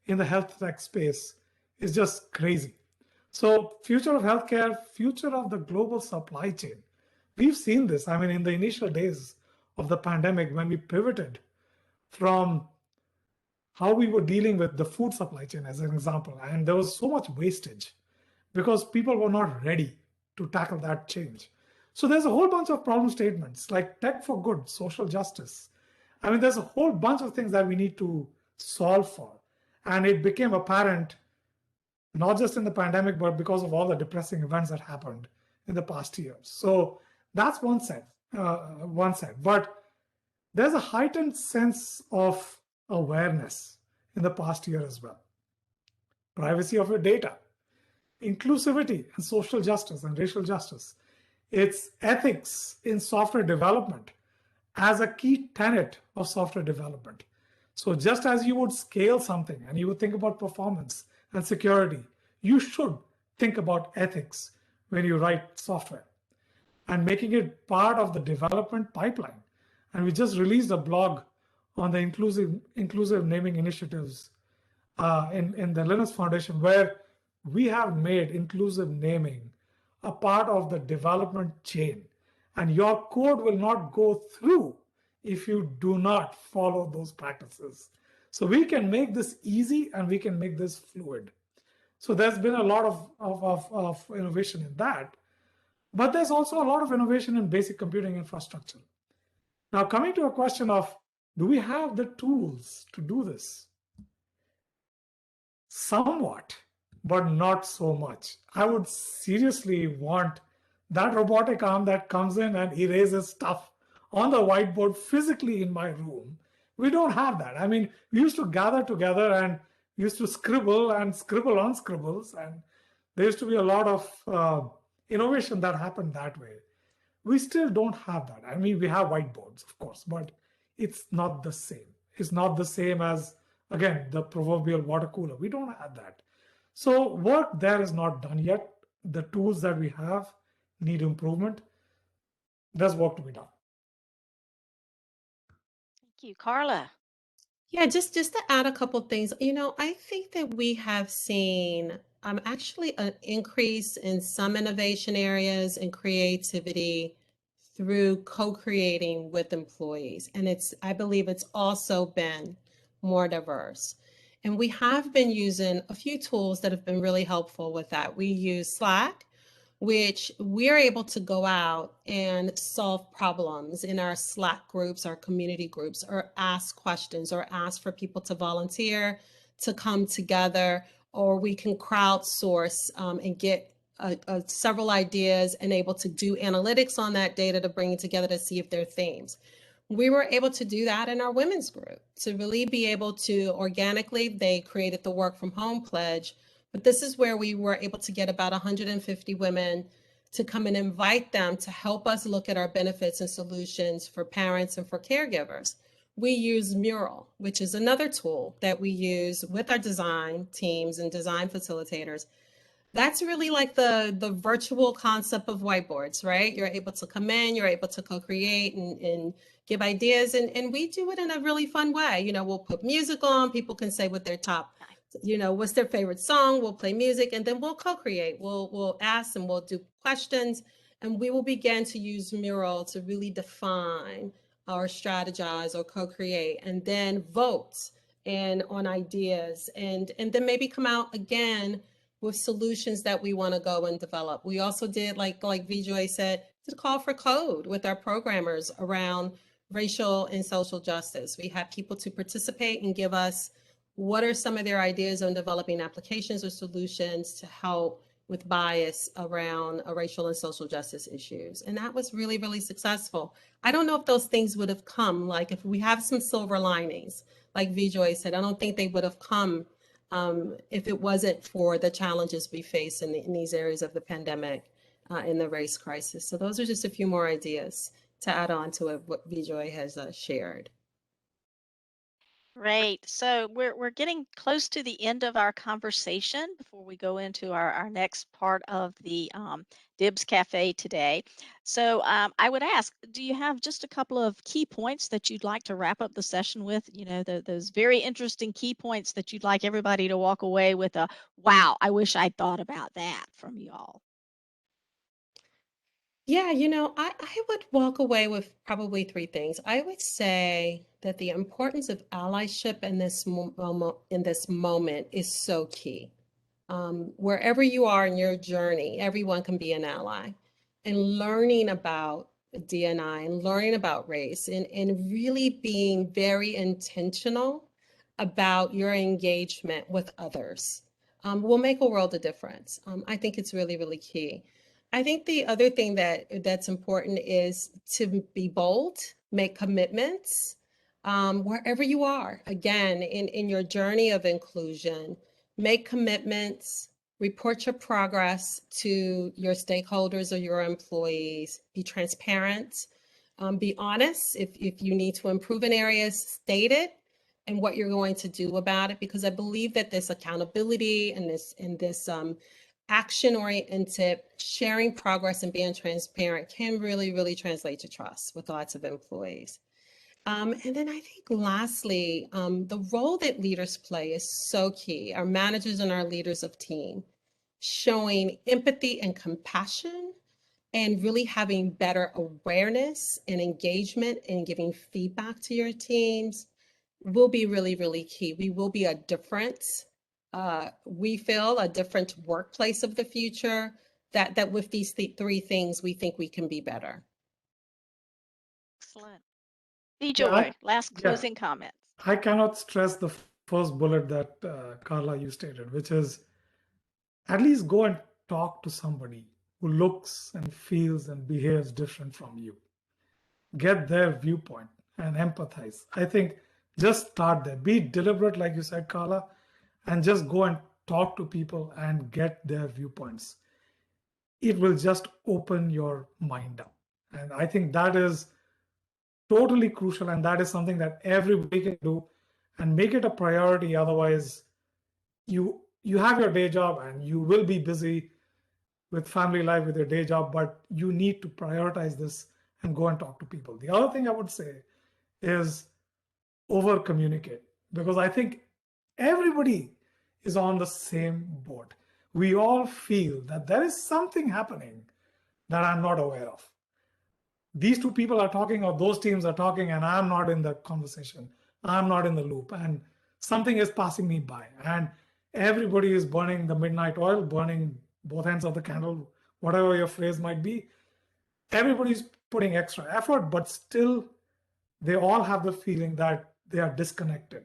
in the health tech space is just crazy. So future of healthcare, future of the global supply chain. We've seen this. I mean, in the initial days of the pandemic, when we pivoted from how we were dealing with the food supply chain as an example, and there was so much wastage because people were not ready to tackle that change. So there's a whole bunch of problem statements like tech for good, social justice. I mean, there's a whole bunch of things that we need to solve for. And it became apparent, not just in the pandemic, but because of all the depressing events that happened in the past years. So that's one side. But there's a heightened sense of awareness in the past year as well. Privacy of your data, inclusivity and social justice and racial justice. It's ethics in software development as a key tenet of software development. So just as you would scale something and you would think about performance and security, you should think about ethics when you write software and making it part of the development pipeline. And we just released a blog on the inclusive naming initiatives in the Linux Foundation, where we have made inclusive naming a part of the development chain. And your code will not go through if you do not follow those practices. So we can make this easy and we can make this fluid. So there's been a lot of innovation in that. But there's also a lot of innovation in basic computing infrastructure. Now, coming to a question of Do we have the tools to do this? Somewhat, but not so much. I would seriously want that robotic arm that comes in and erases stuff on the whiteboard physically in my room. We don't have that. I mean, we used to gather together and we used to scribble and scribble on scribbles, and there used to be a lot of innovation that happened that way. We still don't have that. I mean, we have whiteboards, of course, but it's not the same. It's not the same as, again, the proverbial water cooler. We don't have that. So work there is not done yet. The tools that we have need improvement. There's work to be done. Thank you, Carla. Yeah, just to add a couple things, I think that we have seen actually an increase in some innovation areas and creativity through co-creating with employees. And I believe it's also been more diverse. And we have been using a few tools that have been really helpful with that. We use Slack, which we're able to go out and solve problems in our Slack groups, our community groups, or ask questions, or ask for people to volunteer to come together, or we can crowdsource and get several ideas and able to do analytics on that data to bring it together to see if there are themes. We were able to do that in our women's group to really be able to organically, they created the work from home pledge. But this is where we were able to get about 150 women to come and invite them to help us look at our benefits and solutions for parents and for caregivers. We use Mural, which is another tool that we use with our design teams and design facilitators. That's really like the virtual concept of whiteboards, right? You're able to come in, you're able to co-create and give ideas, and we do it in a really fun way. We'll put music on, people can say what their top, what's their favorite song, we'll play music, and then we'll co-create. We'll ask and we'll do questions, and we will begin to use Mural to really define or strategize or co-create, and then vote and on ideas, and then maybe come out again with solutions that we want to go and develop. We also did, like Vijay said, did a call for code with our programmers around racial and social justice. We had people to participate and give us what are some of their ideas on developing applications or solutions to help with bias around racial and social justice issues. And that was really, really successful. I don't know if those things would have come, like if we have some silver linings, like Vijay said, I don't think they would have come if it wasn't for the challenges we face in these areas of the pandemic, in the race crisis. So those are just a few more ideas to add on to what Vijay has shared. Great. So we're getting close to the end of our conversation before we go into our next part of the DIBS Cafe today. So I would ask, do you have just a couple of key points that you'd like to wrap up the session with? Those very interesting key points that you'd like everybody to walk away with a, wow, I wish I'd thought about that from you all. Yeah, I would walk away with probably three things. I would say that the importance of allyship in this moment is so key. Wherever you are in your journey, everyone can be an ally. And learning about D&I and learning about race and really being very intentional about your engagement with others will make a world of difference. I think it's really, really key. I think the other thing that's important is to be bold, make commitments wherever you are. Again, in your journey of inclusion, make commitments, report your progress to your stakeholders or your employees, be transparent, be honest. If you need to improve in areas, state it and what you're going to do about it, because I believe that this accountability and this action-oriented sharing progress and being transparent can really, really translate to trust with lots of employees. And then I think lastly, the role that leaders play is so key. Our managers and our leaders of team showing empathy and compassion and really having better awareness and engagement and giving feedback to your teams will be really, really key. We will be a different, we feel a different workplace of the future, that with these three things, we think we can be better. Excellent. Joy, last yeah, closing comments. I cannot stress the first bullet that Carla you stated, which is at least go and talk to somebody who looks and feels and behaves different from you. Get their viewpoint and empathize. I think just start there. Be deliberate, like you said, Carla, and just go and talk to people and get their viewpoints. It will just open your mind up. And I think that is totally crucial. And that is something that everybody can do and make it a priority. Otherwise, you have your day job and you will be busy with family life, with your day job, but you need to prioritize this and go and talk to people. The other thing I would say is over communicate, because I think everybody is on the same boat. We all feel that there is something happening that I'm not aware of. These two people are talking, or those teams are talking, and I'm not in the conversation. I'm not in the loop, and something is passing me by. And everybody is burning the midnight oil, burning both ends of the candle, whatever your phrase might be. Everybody's putting extra effort, but still they all have the feeling that they are disconnected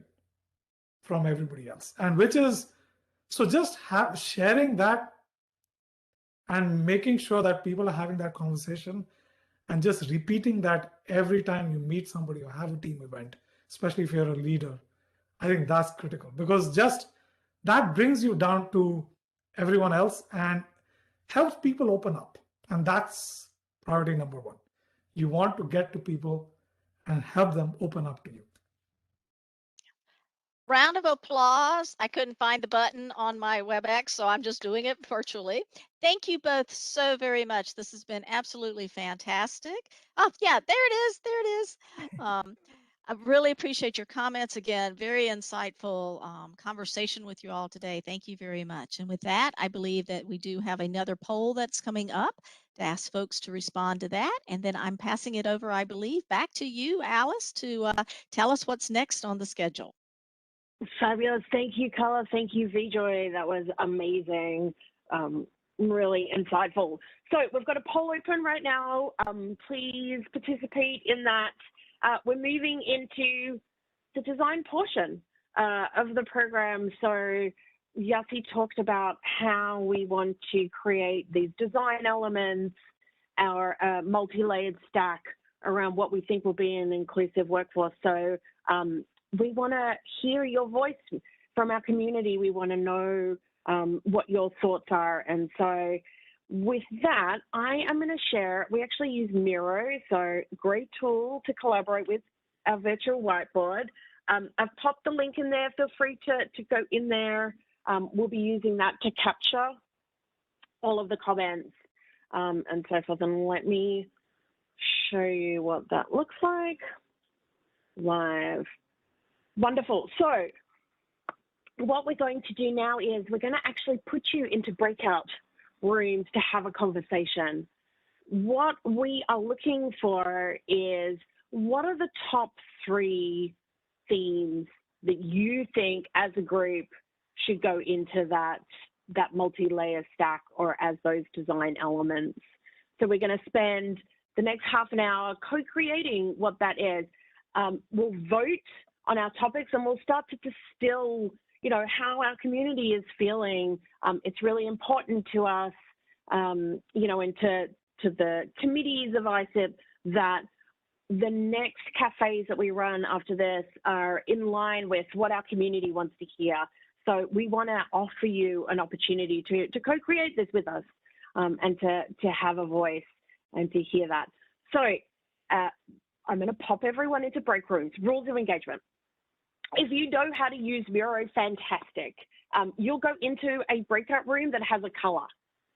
from everybody else. And which is, so just sharing that and making sure that people are having that conversation and just repeating that every time you meet somebody or have a team event, especially if you're a leader. I think that's critical, because just that brings you down to everyone else and helps people open up. And that's priority number one. You want to get to people and help them open up to you. Round of applause. I couldn't find the button on my WebEx, so I'm just doing it virtually. Thank you both so very much. This has been absolutely fantastic. Oh, yeah, there it is. There it is. I really appreciate your comments. Again, very insightful conversation with you all today. Thank you very much. And with that, I believe that we do have another poll that's coming up to ask folks to respond to that. And then I'm passing it over, I believe, back to you, Alice, to tell us what's next on the schedule. Fabulous. Thank you, Carla. Thank you, VJoy. That was amazing. Really insightful. So we've got a poll open right now. Please participate in that. We're moving into the design portion of the program. So Yassi talked about how we want to create these design elements, our multi-layered stack around what we think will be an inclusive workforce. So we want to hear your voice from our community. We want to know what your thoughts are. And so with that, I am going to share, we actually use Miro, so great tool to collaborate with our virtual whiteboard. I've popped the link in there. Feel free to go in there. We'll be using that to capture all of the comments and so forth. And let me show you what that looks like live. Wonderful. So what we're going to do now is we're going to actually put you into breakout rooms to have a conversation. What we are looking for is, what are the top 3 themes that you think as a group should go into that multi-layer stack or as those design elements? So we're going to spend the next half an hour co-creating what that is. We'll vote on our topics and we'll start to distill, you know, how our community is feeling. It's really important to us, you know, and to the committees of ISSIP, that the next cafes that we run after this are in line with what our community wants to hear. So we want to offer you an opportunity to co-create this with us and to have a voice and to hear that. So I'm going to pop everyone into break rooms. Rules of engagement. If you know how to use Miro, fantastic. You'll go into a breakout room that has a color.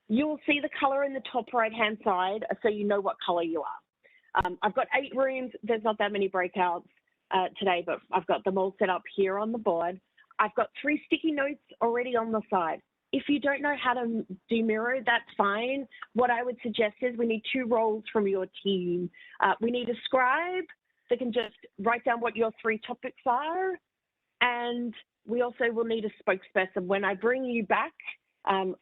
You'll see the color in the top right-hand side, so you know what color you are. I've got 8 rooms. There's not that many breakouts today, but I've got them all set up here on the board. I've got 3 sticky notes already on the side. If you don't know how to do Miro, that's fine. What I would suggest is we need 2 roles from your team. We need a scribe that can just write down what your 3 topics are. And we also will need a spokesperson. When I bring you back,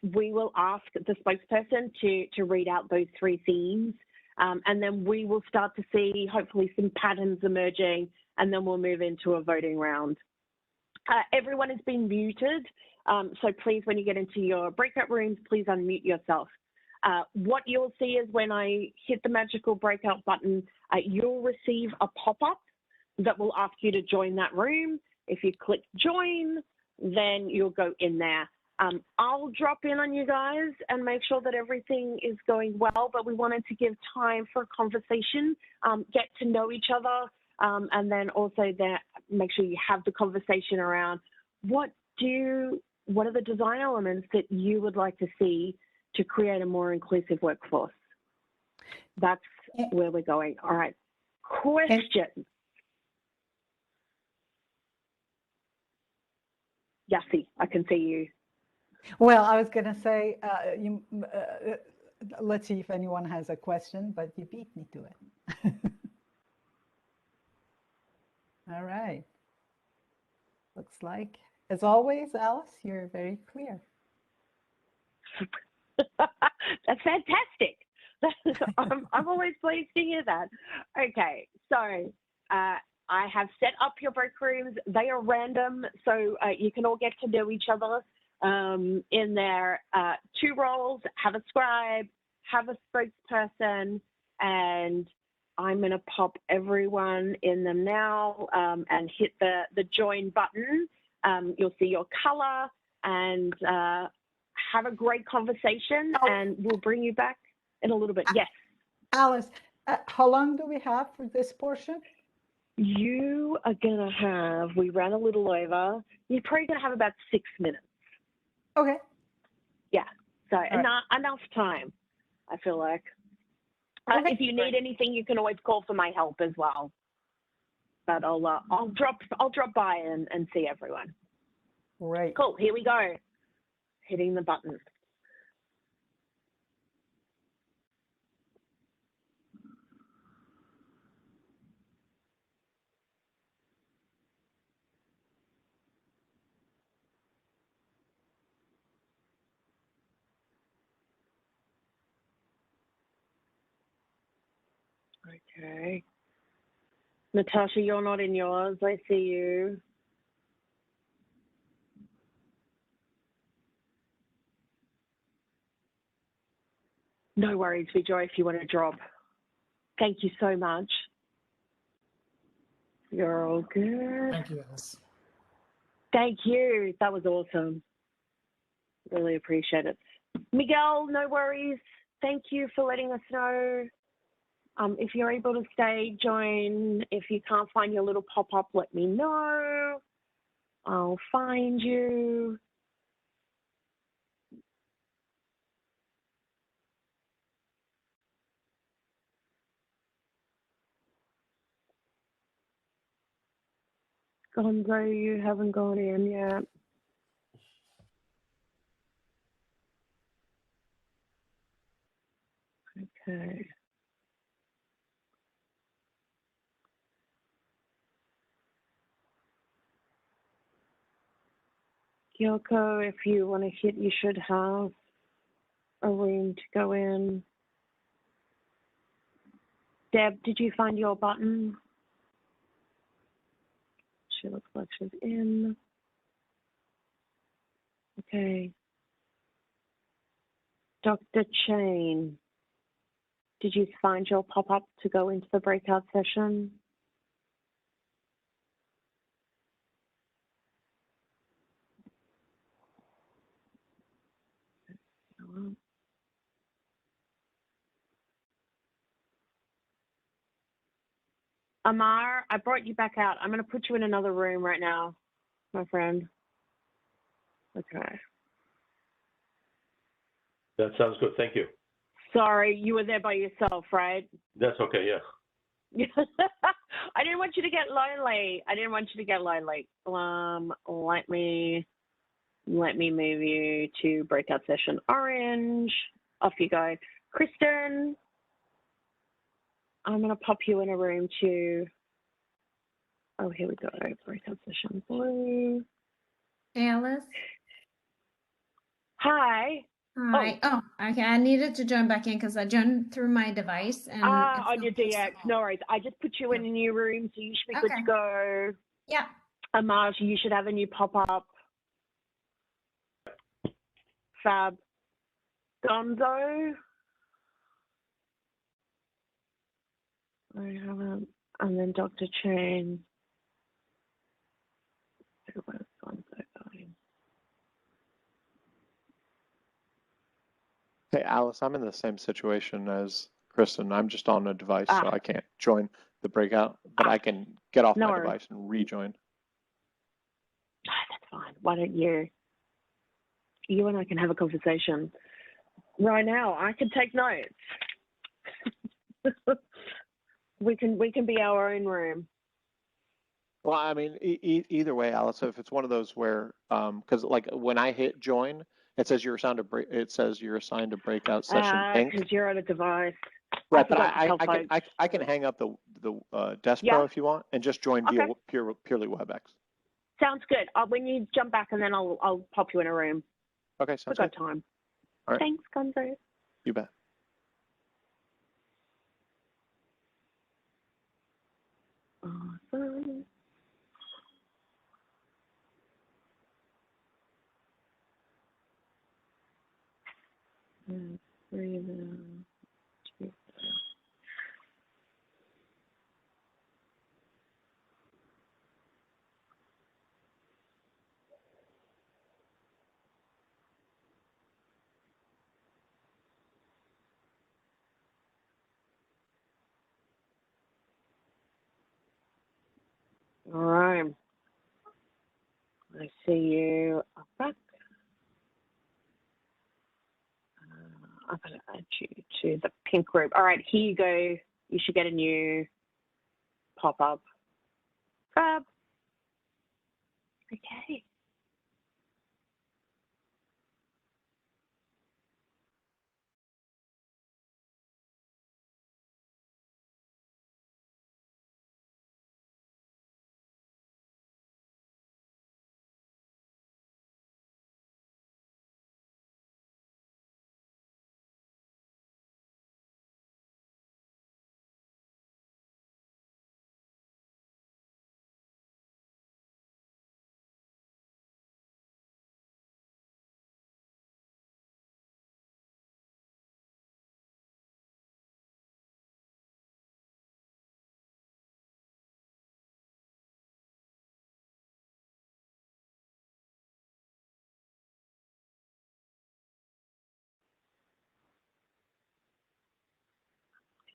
we will ask the spokesperson to read out those 3 themes And then we will start to see hopefully some patterns emerging, and then we'll move into a voting round. Everyone has been muted, so please, when you get into your breakout rooms, please unmute yourself. What you'll see is when I hit the magical breakout button, you'll receive a pop-up that will ask you to join that room. If you click join, then you'll go in there. I'll drop in on you guys and make sure that everything is going well, but we wanted to give time for a conversation, get to know each other, and then also that make sure you have the conversation around what are the design elements that you would like to see to create a more inclusive workforce. That's where we're going. All right, question. Yassi, I can see you. Well, I was going to say, let's see if anyone has a question, but you beat me to it. All right. Looks like, as always, Alice, you're very clear. That's fantastic. I'm always pleased to hear that. Okay, so I have set up your break rooms. They are random, so you can all get to know each other in their 2 roles, have a scribe, have a spokesperson, and I'm going to pop everyone in them now and hit the join button. You'll see your color and have a great conversation, and we'll bring you back in a little bit. Yes. Alice, how long do we have for this portion? You are going to have, we ran a little over, you're probably going to have about 6 minutes. Okay. Yeah, so right. enough time, I feel like. Okay. If you need anything, you can always call for my help as well. But I'll drop by and see everyone. Right. Cool, here we go. Hitting the button. Okay. Natasha, you're not in yours. I see you. No worries, Vijay, if you want to drop. Thank you so much. You're all good. Thank you, Alice. Thank you. That was awesome. Really appreciate it. Miguel, no worries. Thank you for letting us know. If you're able to stay, join. If you can't find your little pop-up, let me know. I'll find you. Gonzo, you haven't gone in yet. Okay. Kyoko, if you want to hit, you should have a room to go in. Deb, did you find your button? She looks like she's in. Okay. Dr. Chain, did you find your pop-up to go into the breakout session? Amar, I brought you back out. I'm going to put you in another room right now, my friend. Okay. That sounds good. Thank you. Sorry, you were there by yourself, right? That's okay. Yeah. I didn't want you to get lonely. Let me move you to breakout session orange. Off you go. Kristen, I'm going to pop you in a room too. Oh, here we go. Breakout session blue. Alice, Hi. All right. Oh, okay. I needed to join back in because I joined through my device and it's On your not DX, possible. no worries. I just put you in a new room, so you should be good Okay. to go. Yeah. Amaj, you should have a new pop-up. Fab. Gonzo. I haven't. And then Dr. Chen. Where's Gonzo going? Hey, Alice, I'm in the same situation as Kristen. I'm just on a device, so Ah. I can't join the breakout, but I can get off No my worries. device and rejoin. That's fine. Why don't you and I can have a conversation right now. I can take notes. we can be our own room. Well, I mean, either way, Alice, if it's one of those where, because like when I hit join, it says you're assigned to breakout session pink. Because you're on a device. Right, but forgot to tell folks. I can hang up the Desk Yeah. Pro if you want and just join via Okay. purely WebEx. Sounds good. When you jump back, and then I'll pop you in a room. Okay, sounds We've good. got time. All right. Thanks, Gonzo. You bet. Awesome. All right. I see you are back. I'm going to add you to the pink group. All right, here you go. You should get a new pop-up. Fab. Okay.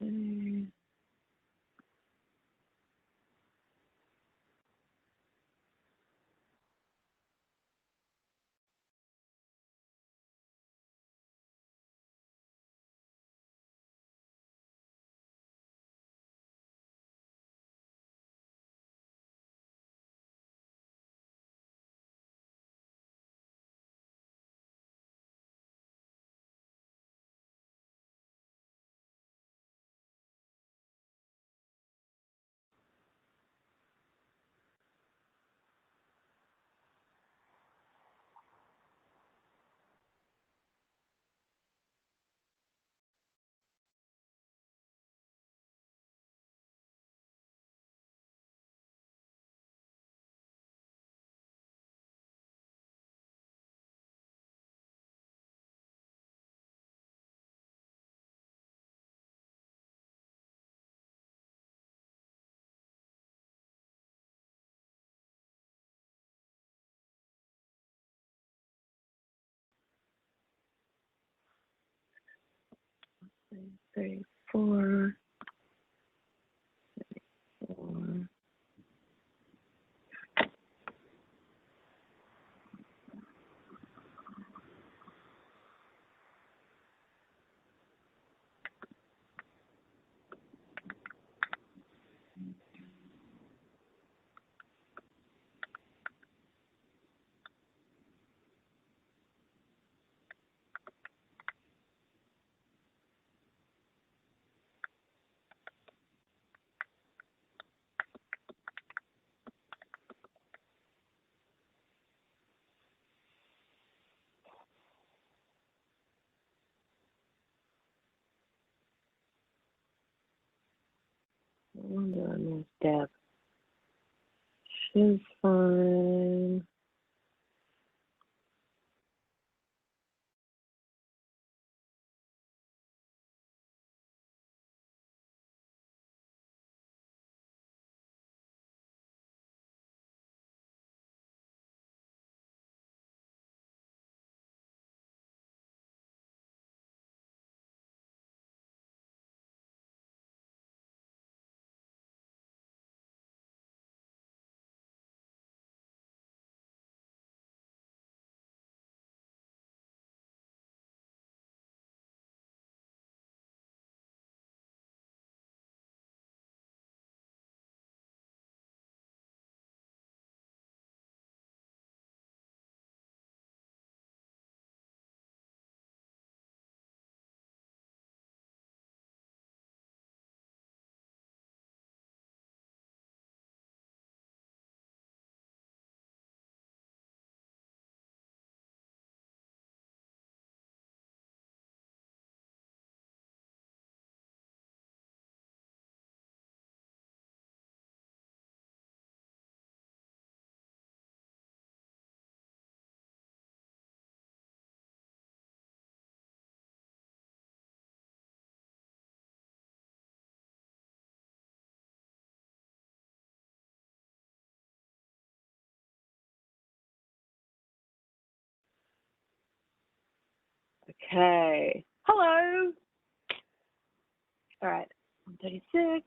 Okay. Three, four. wonder I missed Deb. She's fine. Okay. Hello. All right. 136.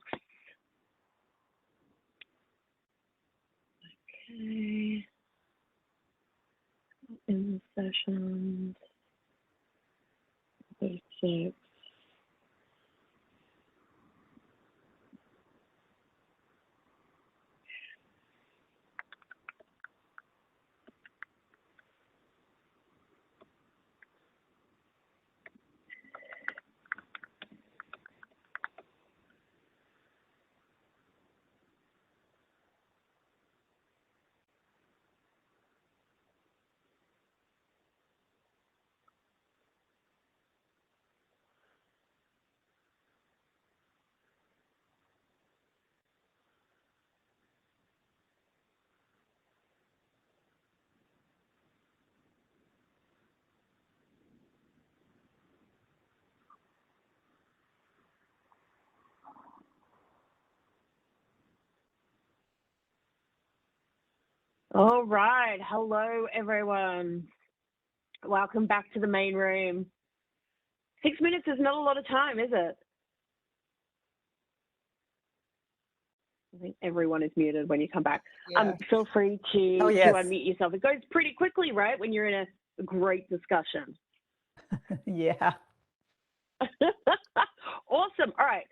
Okay. In the session. 36. All right. Hello, everyone. Welcome back to the main room. 6 minutes is not a lot of time, is it? I think everyone is muted when you come back. Yeah. Feel free to yes. unmute yourself. It goes pretty quickly, right, when you're in a great discussion. Yeah. Awesome. All right.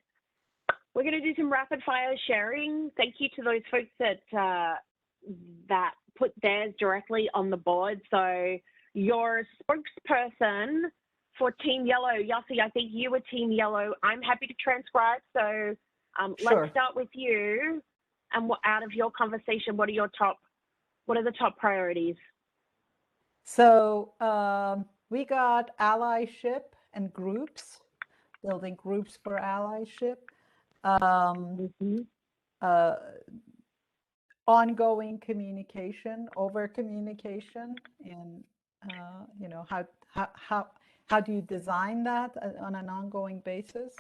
We're going to do some rapid fire sharing. Thank you to those folks that put theirs directly on the board. So your spokesperson for Team Yellow, Yossi, I think you were Team Yellow. I'm happy to transcribe. So Sure. let's start with you. And out of your conversation, what are the top priorities? So we got allyship and groups, building groups for allyship. Ongoing communication, over communication, and you know, how do you design that on an ongoing basis?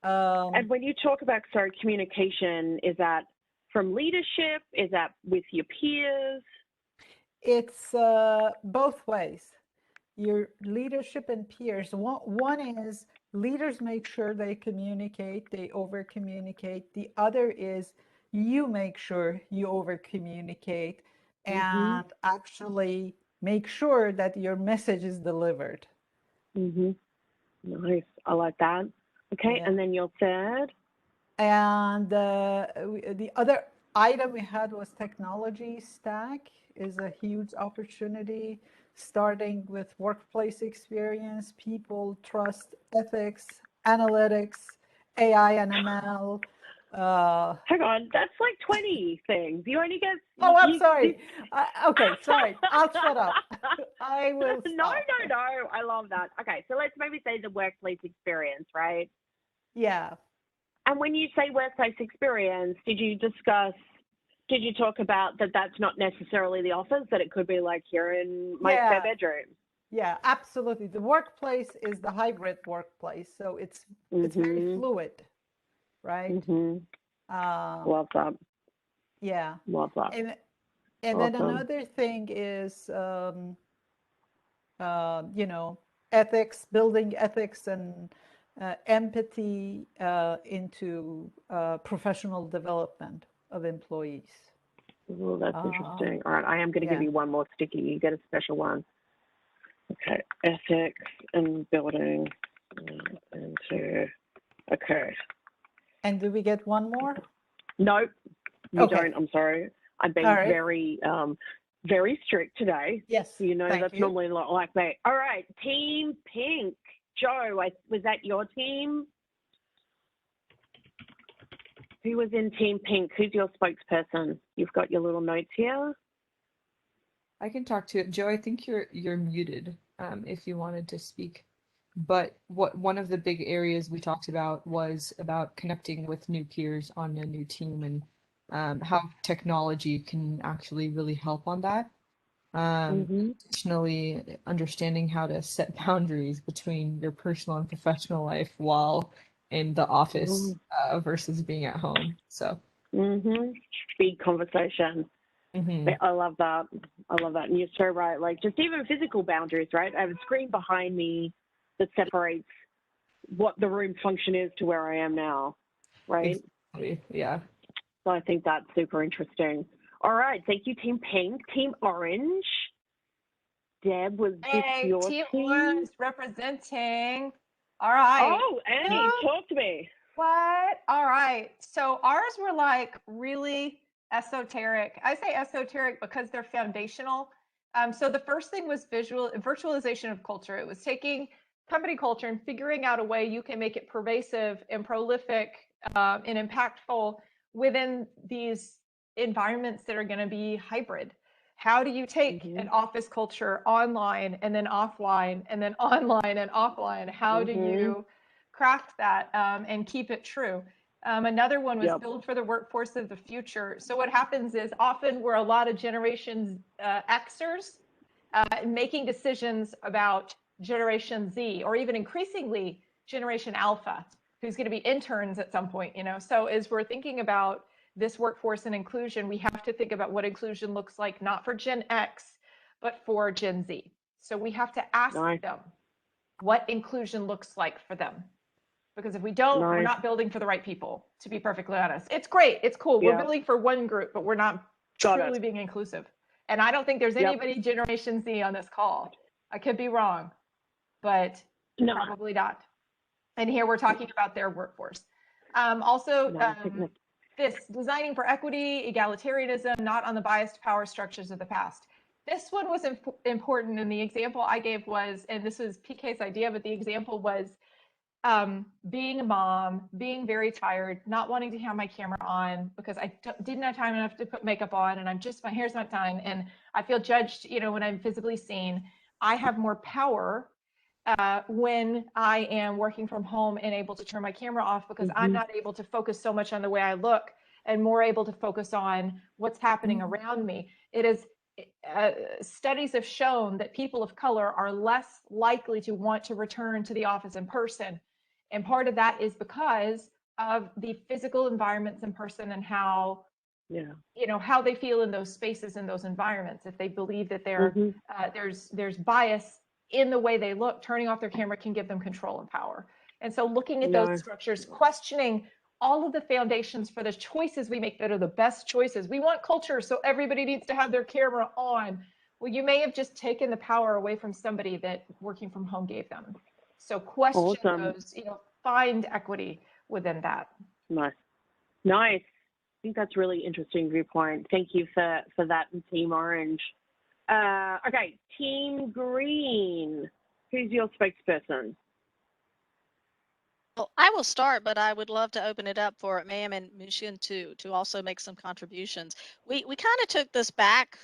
And when you talk about communication, is that from leadership? Is that with your peers? It's both ways. Your leadership and peers. One is leaders make sure they communicate, they over communicate. The other is you make sure you over communicate and actually make sure that your message is delivered. Nice. I like that. Okay. Yeah. And then your third. And the other item we had was technology stack is a huge opportunity, starting with workplace experience, people, trust, ethics, analytics, AI and ML. Hang on, that's like 20 things. You only get. Oh, I'm sorry. Okay, sorry. I'll shut up. I will stop. No. I love that. Okay, so let's maybe say the workplace experience, right? Yeah. And when you say workplace experience, did you talk about that that's not necessarily the office, that it could be like here in my spare bedroom? Yeah, absolutely. The workplace is the hybrid workplace, so it's very fluid, right? Love that. Yeah. Love that. And Awesome. then another thing is, you know, ethics, building ethics and empathy into professional development of employees. Oh, that's interesting. All right, I am going to give you one more sticky. You get a special one. Okay, ethics and building into. Okay. And do we get one more? Nope, you don't. I'm sorry. I'm being very strict today. Yes. You know, that's normally not like me. All right, Team Pink. Joe, was that your team? Who was in Team Pink? Who's your spokesperson? You've got your little notes here. I can talk to it. Joe, I think you're muted if you wanted to speak. But one of the big areas we talked about was about connecting with new peers on a new team and how technology can actually really help on that. Additionally, understanding how to set boundaries between your personal and professional life while in the office versus being at home. So big conversation. I love that. I love that. And you're so right. Like just even physical boundaries, right? I have a screen behind me that separates what the room function is to where I am now, right? Exactly. Yeah. So I think that's super interesting. All right. Thank you, Team Pink. Team Orange. Deb, was this your team? Orange representing. All right. Oh, Annie, talk to me. What? All right. So ours were like really esoteric. I say esoteric because they're foundational. So the first thing was virtualization of culture. It was taking company culture and figuring out a way you can make it pervasive and prolific and impactful within these environments that are going to be hybrid. How do you take an office culture online and then offline and then online and offline? How do you craft that and keep it true? Another one was build for the workforce of the future. So what happens is often we're a lot of generations Xers making decisions about Generation Z, or even increasingly Generation Alpha, who's going to be interns at some point, you know. So as we're thinking about this workforce and inclusion, we have to think about what inclusion looks like, not for Gen X, but for Gen Z. So we have to ask them what inclusion looks like for them. Because if we don't, we're not building for the right people, to be perfectly honest. It's great. It's cool. We're building for one group, but we're not truly being inclusive. And I don't think there's anybody Generation Z on this call. I could be wrong, but probably not. And here we're talking about their workforce. This designing for equity, egalitarianism, not on the biased power structures of the past. This one was important, and the example I gave was, and this was PK's idea, but the example was being a mom, being very tired, not wanting to have my camera on because I didn't have time enough to put makeup on, and my hair's not done, and I feel judged, you know, when I'm visibly seen. I have more power when I am working from home and able to turn my camera off because I'm not able to focus so much on the way I look and more able to focus on what's happening around me. It is studies have shown that people of color are less likely to want to return to the office in person. And part of that is because of the physical environments in person and how, you know, how they feel in those spaces, in those environments. If they believe that there's bias in the way they look, turning off their camera can give them control and power. And so looking at those structures, questioning all of the foundations for the choices we make that are the best choices. We want culture, so everybody needs to have their camera on. Well, you may have just taken the power away from somebody that working from home gave them. So question those, you know, find equity within that. Nice. I think that's really interesting viewpoint. Thank you for that, Team Orange. Okay, Team Green. Who's your spokesperson? Well, I will start, but I would love to open it up for Ma'am and Mushin to also make some contributions. We kind of took this back,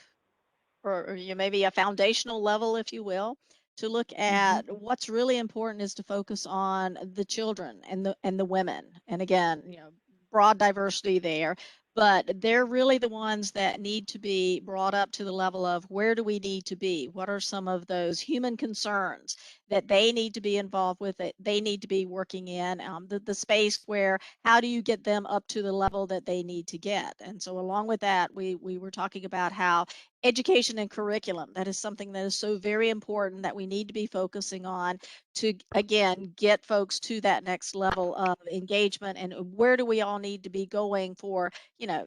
or maybe a foundational level, if you will, to look at what's really important is to focus on the children and the women. And again, broad diversity there, but they're really the ones that need to be brought up to the level of where do we need to be? What are some of those human concerns that they need to be involved with, that they need to be working in, the space where how do you get them up to the level that they need to get? And so along with that, we were talking about how education and curriculum, that is something that is so very important that we need to be focusing on to, again, get folks to that next level of engagement, and where do we all need to be going for,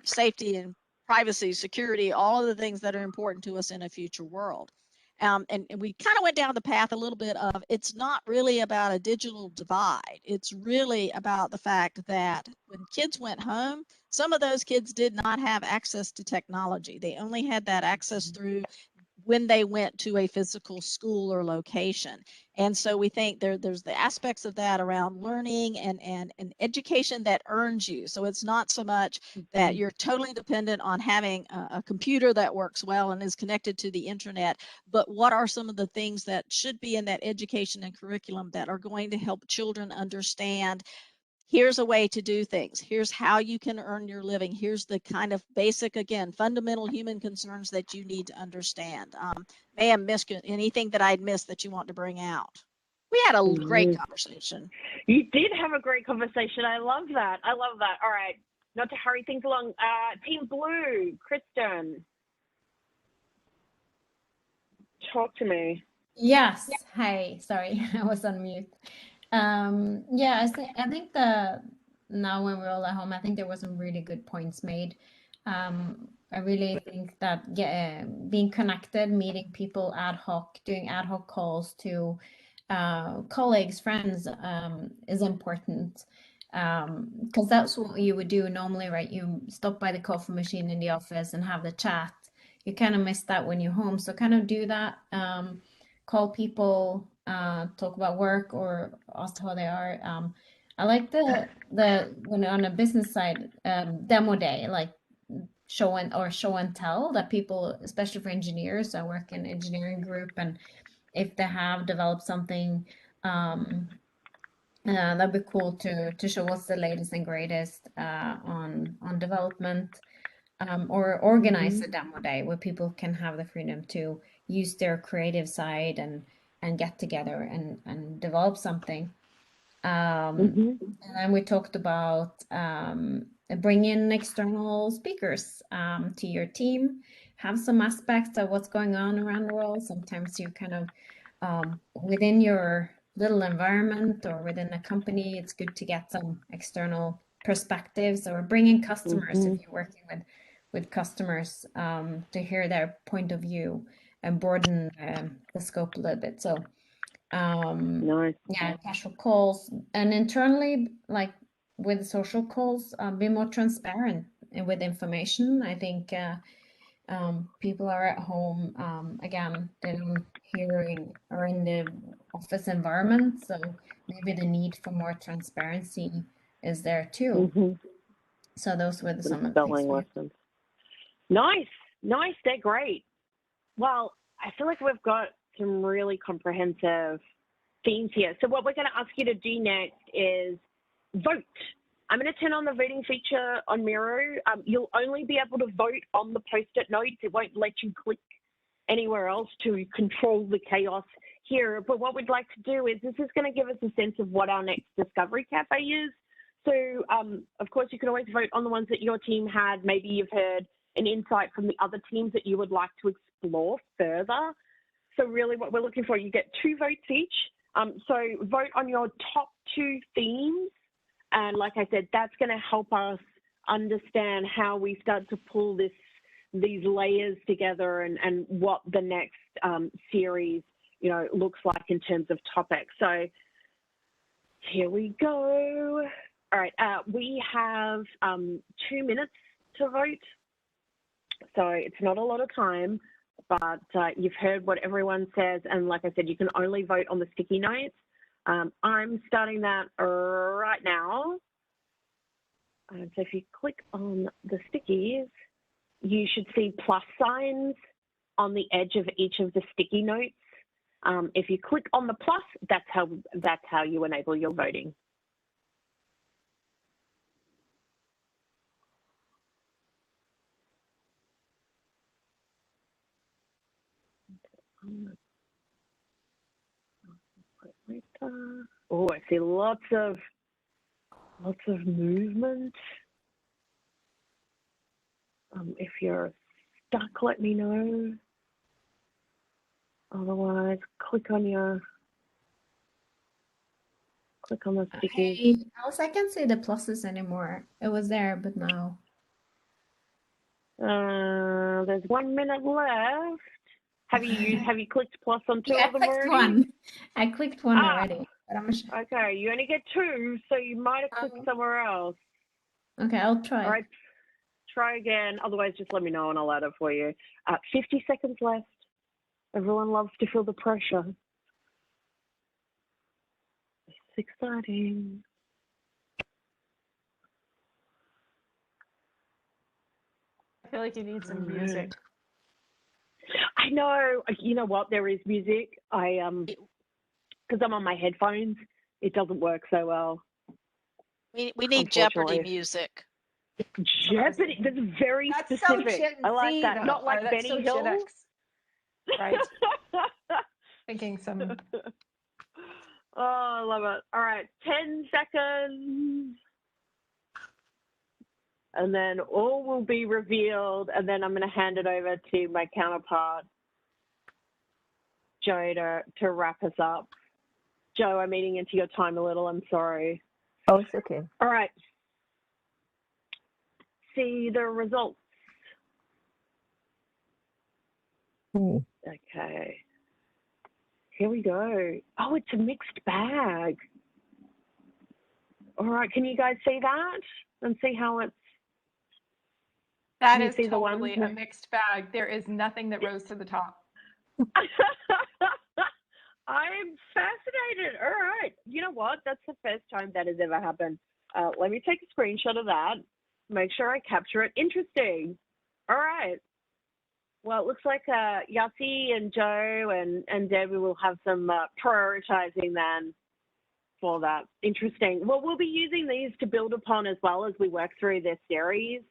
safety and privacy, security, all of the things that are important to us in a future world. And we kind of went down the path a little bit of, it's not really about a digital divide. It's really about the fact that when kids went home, some of those kids did not have access to technology. They only had that access through when they went to a physical school or location. And so we think there's the aspects of that around learning and education that earns you. So it's not so much that you're totally dependent on having a computer that works well and is connected to the internet, but what are some of the things that should be in that education and curriculum that are going to help children understand, here's a way to do things. Here's how you can earn your living. Here's the kind of basic, again, fundamental human concerns that you need to understand. May have missed anything that I'd missed that you want to bring out. We had a great conversation. You did have a great conversation. I love that. I love that. All right. Not to hurry things along. Team Blue, Kristen. Talk to me. Yes. Hi. Sorry, I was on mute. Yeah, I think now when we're all at home, I think there were some really good points made. I really think that being connected, meeting people ad hoc, doing ad hoc calls to colleagues, friends, is important. Because that's what you would do normally, right? You stop by the coffee machine in the office and have the chat. You kind of miss that when you're home. So kind of do that. Call people, talk about work or ask how they are. I like the when on a business side, demo day, like show and tell, that people, especially for engineers, I work in engineering group, and if they have developed something, that'd be cool to show what's the latest and greatest on development, or organize a demo day where people can have the freedom to use their creative side and get together and develop something. And then we talked about bring in external speakers to your team, have some aspects of what's going on around the world. Sometimes you kind of within your little environment or within a company, it's good to get some external perspectives, or bring in customers if you're working with customers, to hear their point of view and broaden the scope a little bit. So Nice. yeah, casual calls, and internally, like with social calls, be more transparent with information. I think people are at home, again, they don't hearing or in the office environment, so maybe the need for more transparency is there too. So those were some of the things. Lessons. Nice. They're great. Well, I feel like we've got some really comprehensive themes here. So what we're going to ask you to do next is vote. I'm going to turn on the voting feature on Miro. You'll only be able to vote on the post-it notes. It won't let you click anywhere else to control the chaos here. But what we'd like to do is, this is going to give us a sense of what our next Discovery Cafe is. So, of course, you can always vote on the ones that your team had. Maybe you've heard an insight from the other teams that you would like to explore further. So really what we're looking for, you get 2 votes each. So vote on your top 2 themes. And like I said, that's going to help us understand how we start to pull these layers together and what the next series, looks like in terms of topics. So here we go. All right, we have 2 minutes to vote. So it's not a lot of time, but you've heard what everyone says. And like I said, you can only vote on the sticky notes. I'm starting that right now. So if you click on the stickies, you should see plus signs on the edge of each of the sticky notes. If you click on the plus, that's how you enable your voting. Oh, I see lots of movement. If you're stuck, let me know. Otherwise, click on the sticky. Hey, Alice, I can't see the pluses anymore. It was there, but now. There's 1 minute left. Have you clicked plus on two Yeah, of them I clicked already? one. I clicked one already, but I'm sure. Okay, you only get 2, so you might have clicked somewhere else. Okay, I'll try. All right, try again. Otherwise, just let me know and I'll add it for you. 50 seconds left. Everyone loves to feel the pressure. It's exciting. I feel like you need some music. I know. You know what? There is music. Because I'm on my headphones, it doesn't work so well. We need Jeopardy Unfortunately. music. Jeopardy. That's very That's so specific. Gen I like Z, that. though. Not like Or that's Benny so Hill. Gen X. Right. Thinking some. Oh, I love it. All right, 10 seconds. And then all will be revealed, and then I'm going to hand it over to my counterpart, Joe, to wrap us up. Joe, I'm eating into your time a little. I'm sorry. Oh, it's okay. All right. See the results. Okay. Here we go. Oh, it's a mixed bag. All right. Can you guys see that and see how it's? That Can you is see the totally ones? a mixed bag. There is nothing that rose to the top. I'm fascinated. All right. You know what? That's the first time that has ever happened. Let me take a screenshot of that. Make sure I capture it. Interesting. All right. Well, it looks like Yassi and Joe and Debbie will have some prioritizing then for that. Interesting. Well, we'll be using these to build upon as well as we work through this series,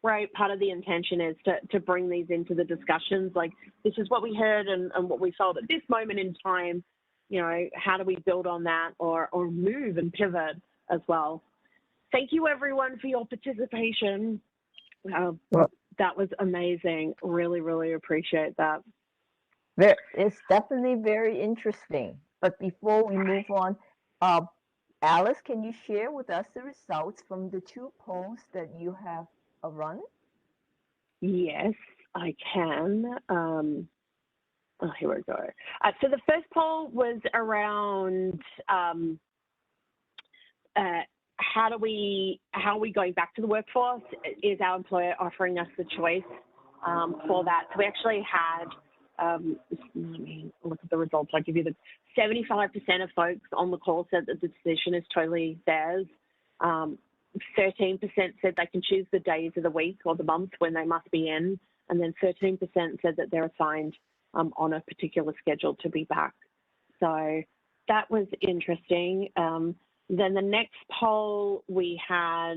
right? Part of the intention is to bring these into the discussions. Like, this is what we heard and what we felt at this moment in time. You know, how do we build on that or move and pivot as well? Thank you, everyone, for your participation. That was amazing. Really, really appreciate that. It's definitely very interesting. But before we move on, Alice, can you share with us the results from the 2 polls that you have run? Yes, I can. Here we go. So the first poll was around how are we going back to the workforce? Is our employer offering us the choice for that? So we actually had, let me look at the results. I'll give you the 75% of folks on the call said that the decision is totally theirs. 13% said they can choose the days of the week or the month when they must be in. And then 13% said that they're assigned on a particular schedule to be back. So that was interesting. Then the next poll we had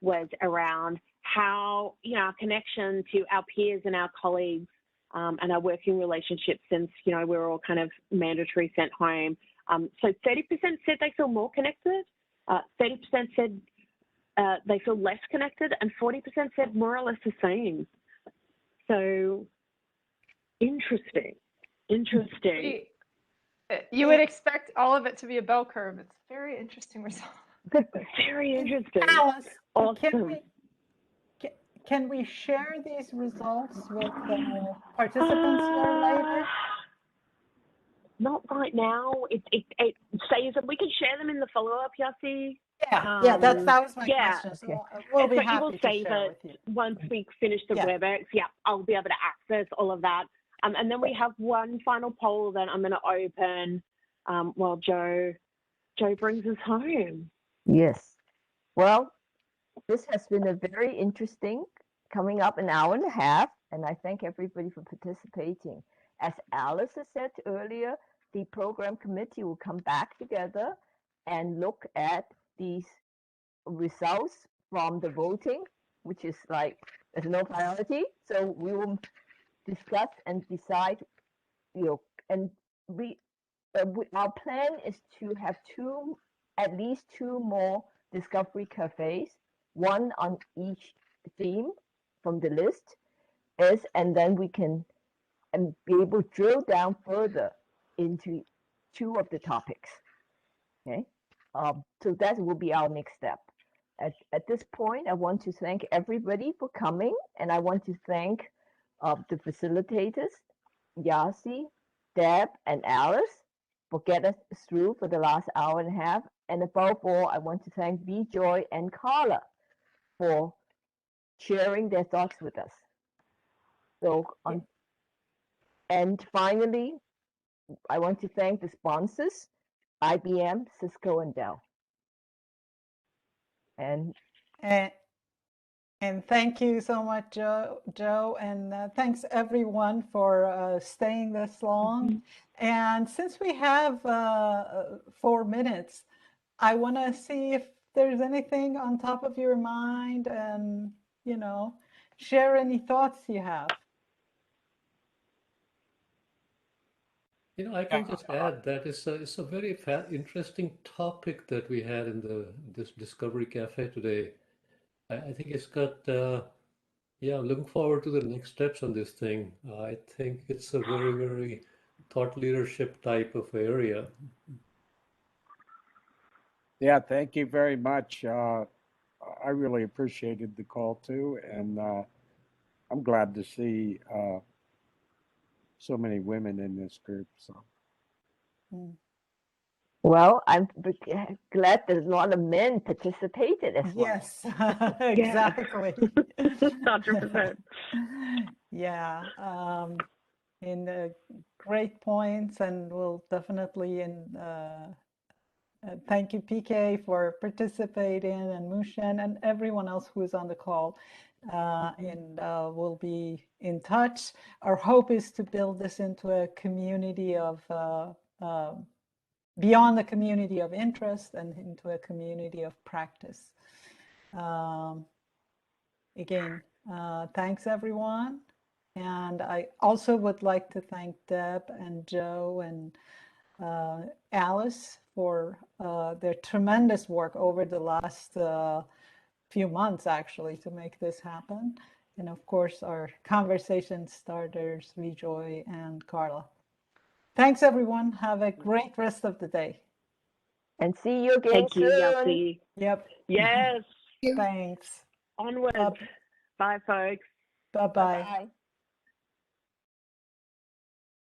was around how, our connection to our peers and our colleagues and our working relationships since, we're all kind of mandatory sent home. So 30% said they feel more connected, 30% said they feel less connected, and 40% said more or less the same. So interesting. You would expect all of it to be a bell curve. It's a very interesting result. Very interesting. Alice, Awesome. can we share these results with the participants here later? Not right now. It says that we can share them in the follow-up, Yassi. Yeah, that was my question. So we'll be happy to save share it with you. once we finish the WebEx. Yeah, I'll be able to access all of that. And then we have one final poll that I'm going to open while Joe brings us home. Yes. Well, this has been a very interesting, coming up an hour and a half, and I thank everybody for participating. As Alice has said earlier, the program committee will come back together and look at these results from the voting, which is like there's no priority. So we will discuss and decide, and our plan is to have at least two more discovery cafes, one on each theme from the list, and then we can be able to drill down further into two of the topics. Okay, so that will be our next step. At this point, I want to thank everybody for coming, and I want to thank the facilitators, Yasi, Deb, and Alice, for getting us through for the last hour and a half. And above all, I want to thank Joy and Carla for sharing their thoughts with us. So, and finally, I want to thank the sponsors, IBM, Cisco, and Dell. And thank you so much, Joe, and thanks everyone for staying this long. And since we have 4 minutes, I want to see if there's anything on top of your mind, and share any thoughts you have. I can just add that it's a very interesting topic that we had in this Discovery Cafe today. I think it's got, looking forward to the next steps on this thing. I think it's a very, very thought leadership type of area. Yeah, thank you very much. I really appreciated the call too, and I'm glad to see so many women in this group. So. Well, I'm glad that a lot of men participated as well. Yes, exactly. 100%. Yeah, in great points, and we'll definitely thank you, PK, for participating, and Mushan, and everyone else who is on the call. And we'll be in touch. Our hope is to build this into a community of beyond the community of interest and into a community of practice. Again, thanks everyone. And I also would like to thank Deb and Joe and Alice for their tremendous work over the last few months, actually, to make this happen. And of course, our conversation starters, Vijoy and Carla. Thanks, everyone. Have a great rest of the day. And see you again Thank you, soon. Yasi. Yep. Yes. Thanks. Onwards. Bye, folks. Bye-bye. Bye.